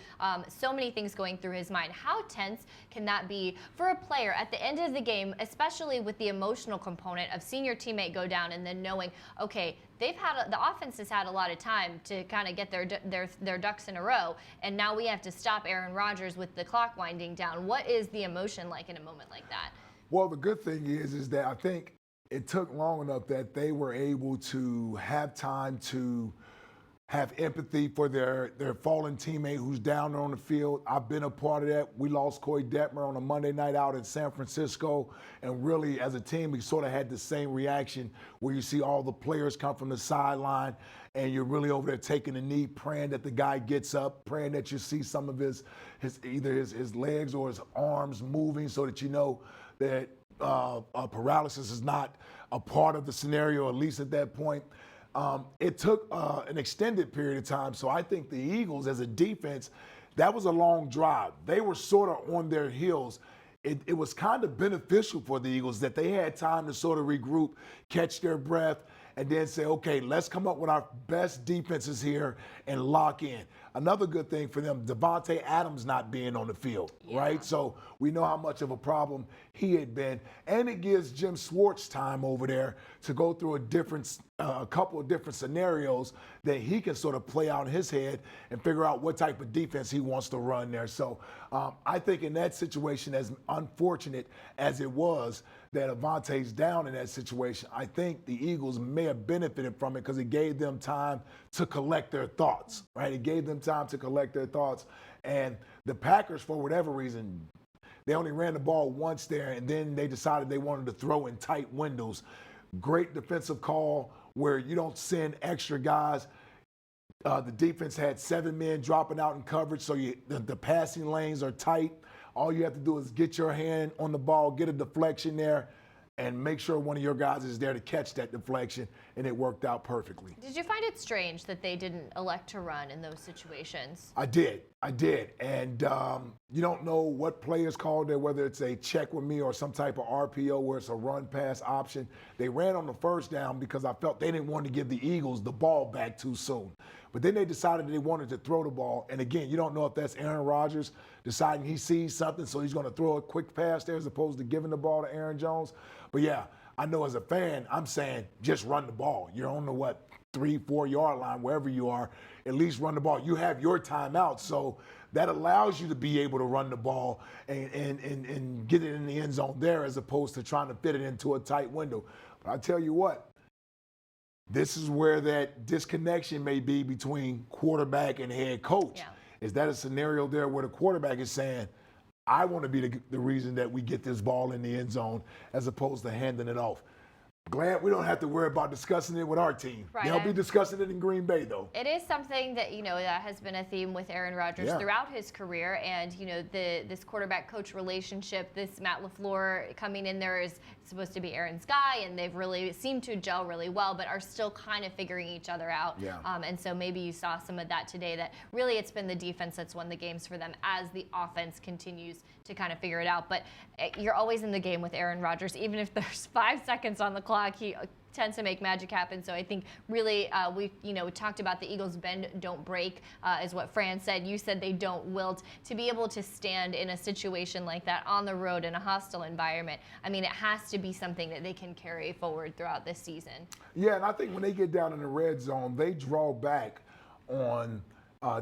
So many things going through his mind. How tense can that be for a player at the end of the game, especially with the emotional component of seeing your teammate go down and then knowing, okay, the offense has had a lot of time to kind of get their ducks in a row, and now we have to stop Aaron Rodgers with the clock winding down. What is the emotion like in a moment like that? Well, the good thing is that I think it took long enough that they were able to have time to have empathy for their fallen teammate who's down there on the field. I've been a part of that. We lost Corey Detmer on a Monday night out in San Francisco, and really as a team we sort of had the same reaction where you see all the players come from the sideline and you're really over there taking a knee, praying that the guy gets up, praying that you see some of his legs or his arms moving so that you know that paralysis is not a part of the scenario, at least at that point. It took an extended period of time, so I think the Eagles, as a defense, that was a long drive. They were sort of on their heels. It was kind of beneficial for the Eagles that they had time to sort of regroup, catch their breath, and then say, okay, let's come up with our best defenses here and lock in. Another good thing for them, Devontae Adams not being on the field, right? So we know how much of a problem he had been. And it gives Jim Schwartz time over there to go through a couple of different scenarios that he can sort of play out in his head and figure out what type of defense he wants to run there. So I think in that situation, as unfortunate as it was that Avonte's down in that situation, I think the Eagles may have benefited from it because it gave them time to collect their thoughts, right? It gave them time to collect their thoughts. And the Packers, for whatever reason, they only ran the ball once there, and then they decided they wanted to throw in tight windows. Great defensive call where you don't send extra guys. The defense had 7 men dropping out in coverage, so the passing lanes are tight. All you have to do is get your hand on the ball, get a deflection there, and make sure one of your guys is there to catch that deflection, and it worked out perfectly. Did you find it strange that they didn't elect to run in those situations? I did. And you don't know what players called there, whether it's a check with me or some type of RPO where it's a run-pass option. They ran on the first down because I felt they didn't want to give the Eagles the ball back too soon. But then they decided they wanted to throw the ball. And again, you don't know if that's Aaron Rodgers deciding he sees something, so he's going to throw a quick pass there as opposed to giving the ball to Aaron Jones. But yeah, I know as a fan, I'm saying just run the ball. You're on the 3-4 yard line, wherever you are, at least run the ball. You have your timeout, so that allows you to be able to run the ball and get it in the end zone there as opposed to trying to fit it into a tight window. But I tell you what, this is where that disconnection may be between quarterback and head coach. Yeah. Is that a scenario there where the quarterback is saying, I want to be the reason that we get this ball in the end zone as opposed to handing it off? Glad we don't have to worry about discussing it with our team. Right. They'll be discussing it in Green Bay, though. It is something that, that has been a theme with Aaron Rodgers throughout his career. And, this quarterback-coach relationship, this Matt LaFleur coming in there is supposed to be Aaron's guy, and they've really seemed to gel really well, but are still kind of figuring each other out. Yeah. And so maybe you saw some of that today, that really it's been the defense that's won the games for them as the offense continues to kind of figure it out. But you're always in the game with Aaron Rodgers, even if there's 5 seconds on the clock. He tends to make magic happen. So I think really we talked about the Eagles bend, don't break, is what Fran said. You said they don't wilt. To be able to stand in a situation like that on the road in a hostile environment, I mean, it has to be something that they can carry forward throughout this season. Yeah, and I think when they get down in the red zone, they draw back on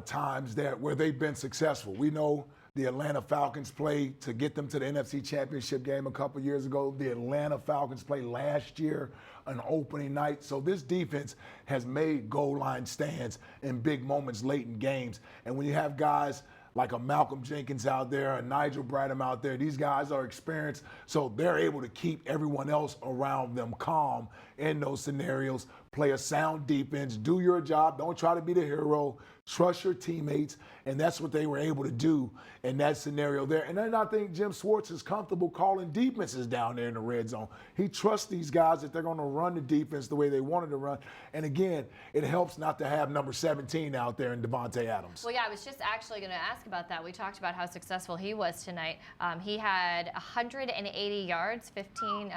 times where they've been successful. We know the Atlanta Falcons played to get them to the NFC Championship game a couple years ago. The Atlanta Falcons played last year on opening night. So this defense has made goal line stands in big moments late in games. And when you have guys like a Malcolm Jenkins out there, a Nigel Bradham out there, these guys are experienced, so they're able to keep everyone else around them calm in those scenarios, play a sound defense, do your job, don't try to be the hero, trust your teammates, and that's what they were able to do in that scenario there. And then I think Jim Schwartz is comfortable calling defenses down there in the red zone. He trusts these guys that they're going to run the defense the way they wanted to run. And again, it helps not to have number 17 out there in Devontae Adams. Well, yeah, I was just actually going to ask about that. We talked about how successful he was tonight. He had 180 yards, 15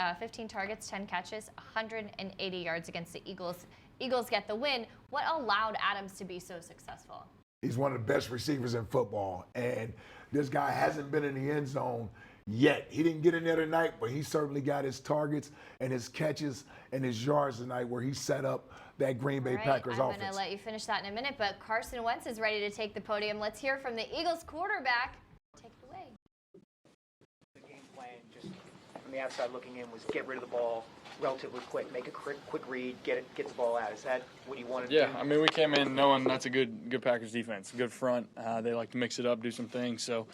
targets, 10 catches, 180 yards against the Eagles. Eagles get the win. What allowed Adams to be so successful? He's one of the best receivers in football, and this guy hasn't been in the end zone yet. He didn't get in there tonight, but he certainly got his targets and his catches and his yards tonight where he set up that Green Bay Packers offense. I'm going to let you finish that in a minute, but Carson Wentz is ready to take the podium. Let's hear from the Eagles quarterback. Take it away. The game plan, just from the outside looking in, was get rid of the ball relatively quick, make a quick read, get the ball out. Is that what you wanted to do? Yeah, I mean, we came in knowing that's a good Packers defense, good front. They like to mix it up, do some things. So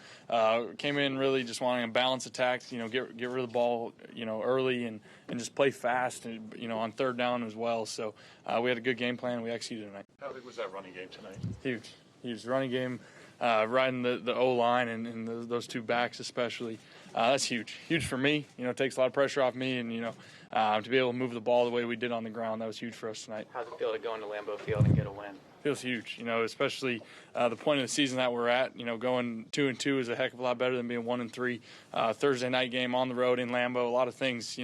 came in really just wanting a balanced attack, get rid of the ball, early and just play fast, and, on third down as well. So we had a good game plan. We executed tonight. How big was that running game tonight? Huge running game, riding the O-line and those two backs especially. That's huge for me. It takes a lot of pressure off me, and to be able to move the ball the way we did on the ground, that was huge for us tonight. How's it feel to go into Lambeau Field and get a win? Feels huge, especially the point of the season that we're at. Going 2-2 is a heck of a lot better than being 1-3. Thursday night game on the road in Lambeau, a lot of things,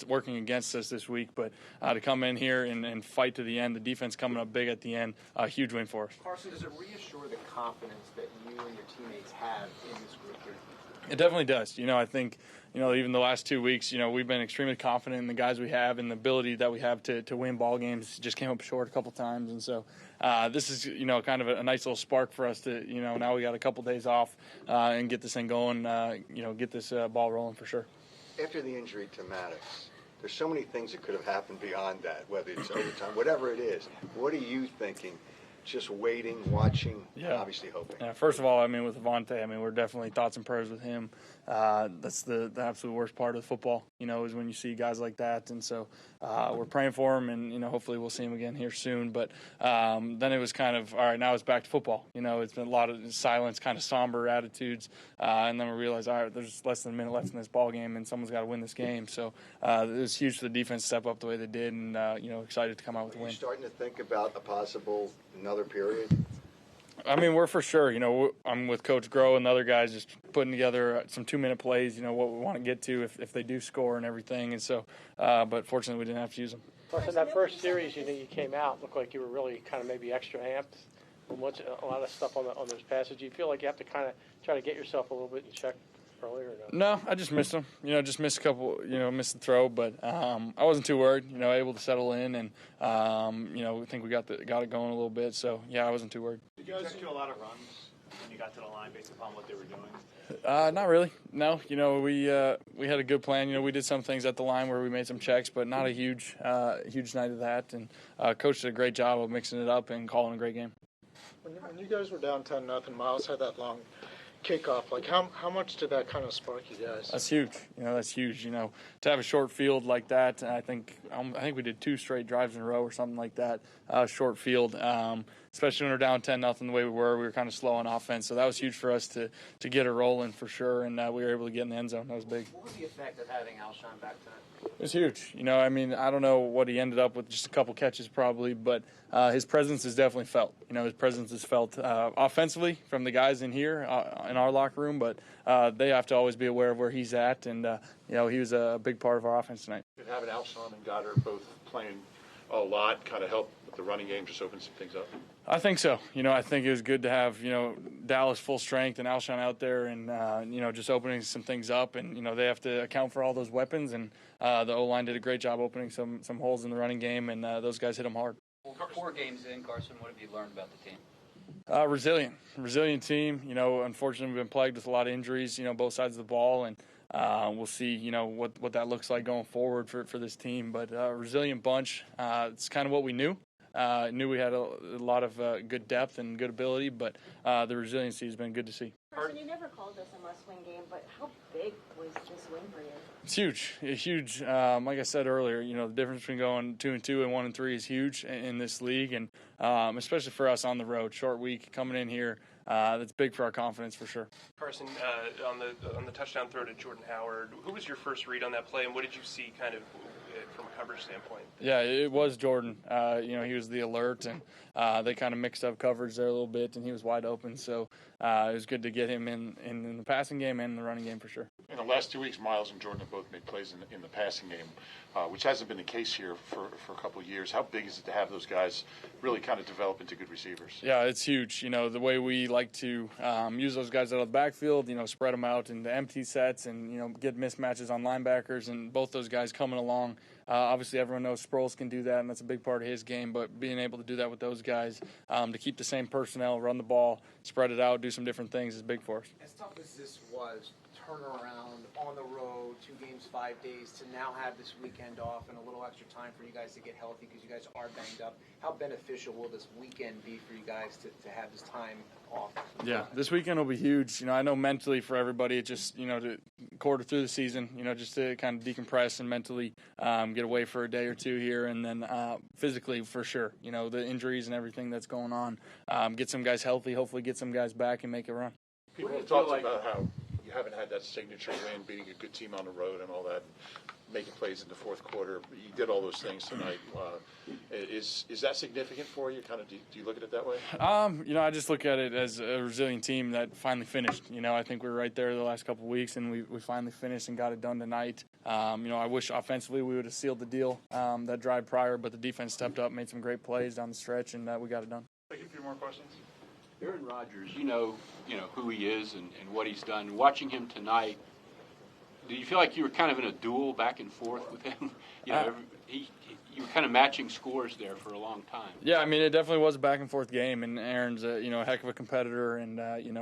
working against us this week. But to come in here and fight to the end, the defense coming up big at the end, a huge win for us. Carson, does it reassure the confidence that you and your teammates have in this group here? It definitely does. I think, even the last 2 weeks, we've been extremely confident in the guys we have and the ability that we have to win ball games. Just came up short a couple times. And so this is, kind of a nice little spark for us to, now we got a couple days off and get this thing going, get this ball rolling for sure. After the injury to Maddox, there's so many things that could have happened beyond that, whether it's overtime, whatever it is. What are you thinking? Just waiting, watching, and obviously hoping. Yeah, first of all, with Avonte, we're definitely thoughts and prayers with him. That's the absolute worst part of football, is when you see guys like that. And so we're praying for him, and, hopefully we'll see him again here soon. But then it was kind of, all right, now it's back to football. It's been a lot of silence, kind of somber attitudes. And then we realized, all right, there's less than a minute left in this ball game, and someone's got to win this game. So it was huge for the defense to step up the way they did, and, excited to come out with a win. Are you starting to think about a possible another period? We're for sure. I'm with Coach Groh and the other guys just putting together some 2-minute plays, what we want to get to if they do score and everything. And so, but fortunately, we didn't have to use them. Plus, in that first series, you came out, looked like you were really kind of maybe extra amped. A lot of stuff on those passes. Do you feel like you have to kind of try to get yourself a little bit in check earlier? Or no? No, I just missed them. Just missed a couple. Missed the throw, but I wasn't too worried. Able to settle in, and I think we got it going a little bit. So yeah, I wasn't too worried. Did you guys do a lot of runs when you got to the line based upon what they were doing? Not really. No. We had a good plan. We did some things at the line where we made some checks, but not a huge night of that. And Coach did a great job of mixing it up and calling a great game. When you guys were down 10-0, Miles had that long kickoff. Like how much did that kind of spark you guys? That's huge. That's huge. To have a short field like that. I think we did 2 straight drives in a row or something like that. Short field, especially when we're down 10-0 the way we were kind of slow on offense. So that was huge for us to get it rolling for sure, and we were able to get in the end zone. That was big. What was the effect of having Alshon back tonight? It was huge. I don't know what he ended up with, just a couple catches probably, but his presence is definitely felt. His presence is felt offensively from the guys in here in our locker room, but they have to always be aware of where he's at, and he was a big part of our offense tonight. Having Alshon and Goddard both playing a lot kind of helped with the running game, just open some things up? I think so. I think it was good to have, Dallas full strength and Alshon out there and, just opening some things up. And, they have to account for all those weapons. And the O-line did a great job opening some holes in the running game, and those guys hit them hard. Well, 4 games in, Carson, what have you learned about the team? Resilient team. Unfortunately, we've been plagued with a lot of injuries, both sides of the ball. And we'll see, what that looks like going forward for this team. But resilient bunch, it's kind of what we knew. Knew we had a lot of good depth and good ability, but the resiliency has been good to see. Carson, you never called this a must-win game, but how big was this win for you? It's huge. It's huge. Like I said earlier, the difference between going 2-2 and 1-3 is huge in this league, and especially for us on the road. Short week coming in here, that's big for our confidence for sure. Carson, on the touchdown throw to Jordan Howard, who was your first read on that play, and what did you see kind of from a coverage standpoint? Yeah, it was Jordan. He was the alert, and they kind of mixed up coverage there a little bit, and he was wide open. So it was good to get him in the passing game and the running game for sure. In the last 2 weeks, Miles and Jordan have both made plays in the passing game, which hasn't been the case here for a couple of years. How big is it to have those guys really kind of develop into good receivers? Yeah, it's huge. The way we like to use those guys out of the backfield, spread them out into empty sets and, get mismatches on linebackers, and both those guys coming along. Obviously, everyone knows Sproles can do that, and that's a big part of his game, but being able to do that with those guys, to keep the same personnel, run the ball, spread it out, do some different things is big for us. As tough as this was, turn around on the road, 2 games, 5 days, to now have this weekend off and a little extra time for you guys to get healthy because you guys are banged up. How beneficial will this weekend be for you guys to have this time off? Yeah, this weekend will be huge. I know mentally for everybody, it's just, to quarter through the season, just to kind of decompress and mentally get away for a day or two here, and then physically for sure, the injuries and everything that's going on, get some guys healthy, hopefully get some guys back and make a run. People have talked about how you haven't had that signature win, beating a good team on the road and all that, making plays in the fourth quarter. You did all those things tonight. Is that significant for you? Kind of, do you look at it that way? I just look at it as a resilient team that finally finished. I think we were right there the last couple of weeks, and we finally finished and got it done tonight. I wish offensively we would have sealed the deal that drive prior, but the defense stepped up, made some great plays down the stretch, and we got it done. Take a few more questions. Aaron Rodgers, you know who he is and what he's done. Watching him tonight, do you feel like you were kind of in a duel back and forth with him? You were kind of matching scores there for a long time. Yeah, it definitely was a back and forth game, and Aaron's a heck of a competitor, and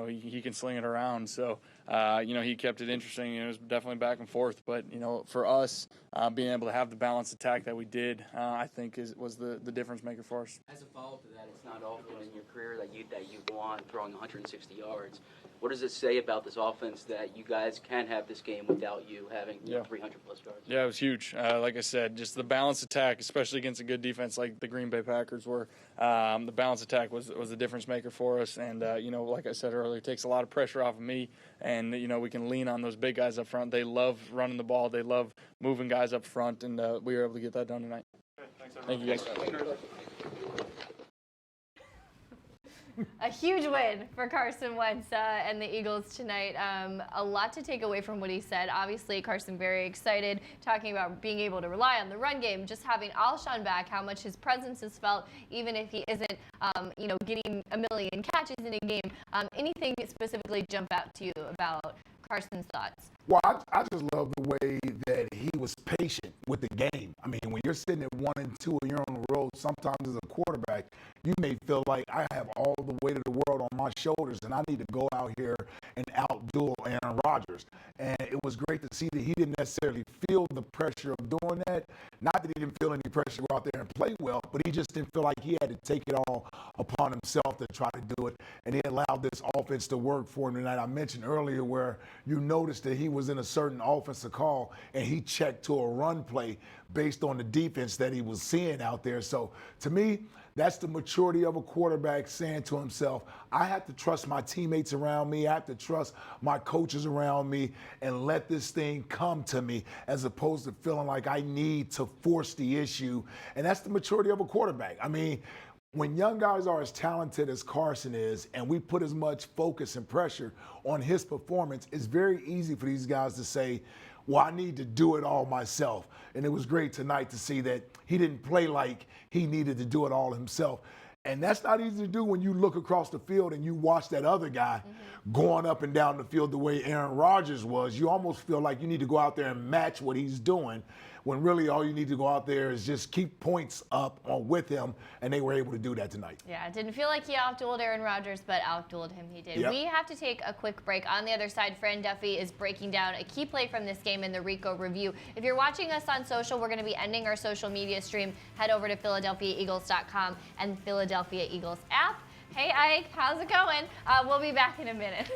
he can sling it around. So he kept it interesting. It was definitely back and forth, but for us, being able to have the balanced attack that we did, I think was the difference maker for us. As a follow-up to that, it's not often in your career that you've won throwing 160 yards. What does it say about this offense that you guys can have this game without you having 300-plus yards? Yeah, it was huge. Like I said, just the balanced attack, especially against a good defense like the Green Bay Packers were. The balanced attack was the difference maker for us. And, like I said earlier, it takes a lot of pressure off of me. And, we can lean on those big guys up front. They love running the ball. They love moving guys up front. And we were able to get that done tonight. Okay, thanks, everyone. Thank you, guys. A huge win for Carson Wentz and the Eagles tonight. A lot to take away from what he said. Obviously, Carson very excited, talking about being able to rely on the run game, just having Alshon back, how much his presence is felt, even if he isn't, getting a million catches in a game. Anything specifically jump out to you about Carson's thoughts? Well, I just love the way that he was patient with the game. When you're sitting at 1-2 and you're on the road, sometimes as a quarterback, you may feel like I have all the weight of the world on my shoulders and I need to go out here and outduel Aaron Rodgers. And it was great to see that he didn't necessarily feel the pressure of doing that. Not that he didn't feel any pressure to go out there and play well, but he just didn't feel like he had to take it all upon himself to try to do it. And he allowed this offense to work for him tonight. I mentioned earlier where you noticed that he was in a certain offensive call and he checked to a run play based on the defense that he was seeing out there. So to me, that's the maturity of a quarterback saying to himself, I have to trust my teammates around me. I have to trust my coaches around me and let this thing come to me as opposed to feeling like I need to force the issue. And that's the maturity of a quarterback. When young guys are as talented as Carson is and we put as much focus and pressure on his performance, it's very easy for these guys to say, well, I need to do it all myself. And it was great tonight to see that he didn't play like he needed to do it all himself. And that's not easy to do when you look across the field and you watch that other guy going up and down the field the way Aaron Rodgers was. You almost feel like you need to go out there and match what he's doing. when really all you need to go out there is just keep points up with him, and they were able to do that tonight. Yeah, it didn't feel like he outdueled Aaron Rodgers, but outdueled him he did. Yep. We have to take a quick break. On the other side, Fran Duffy is breaking down a key play from this game in the Ricoh review. If you're watching us on social, we're going to be ending our social media stream. Head over to PhiladelphiaEagles.com and Philadelphia Eagles app. Hey, Ike, how's it going? We'll be back in a minute.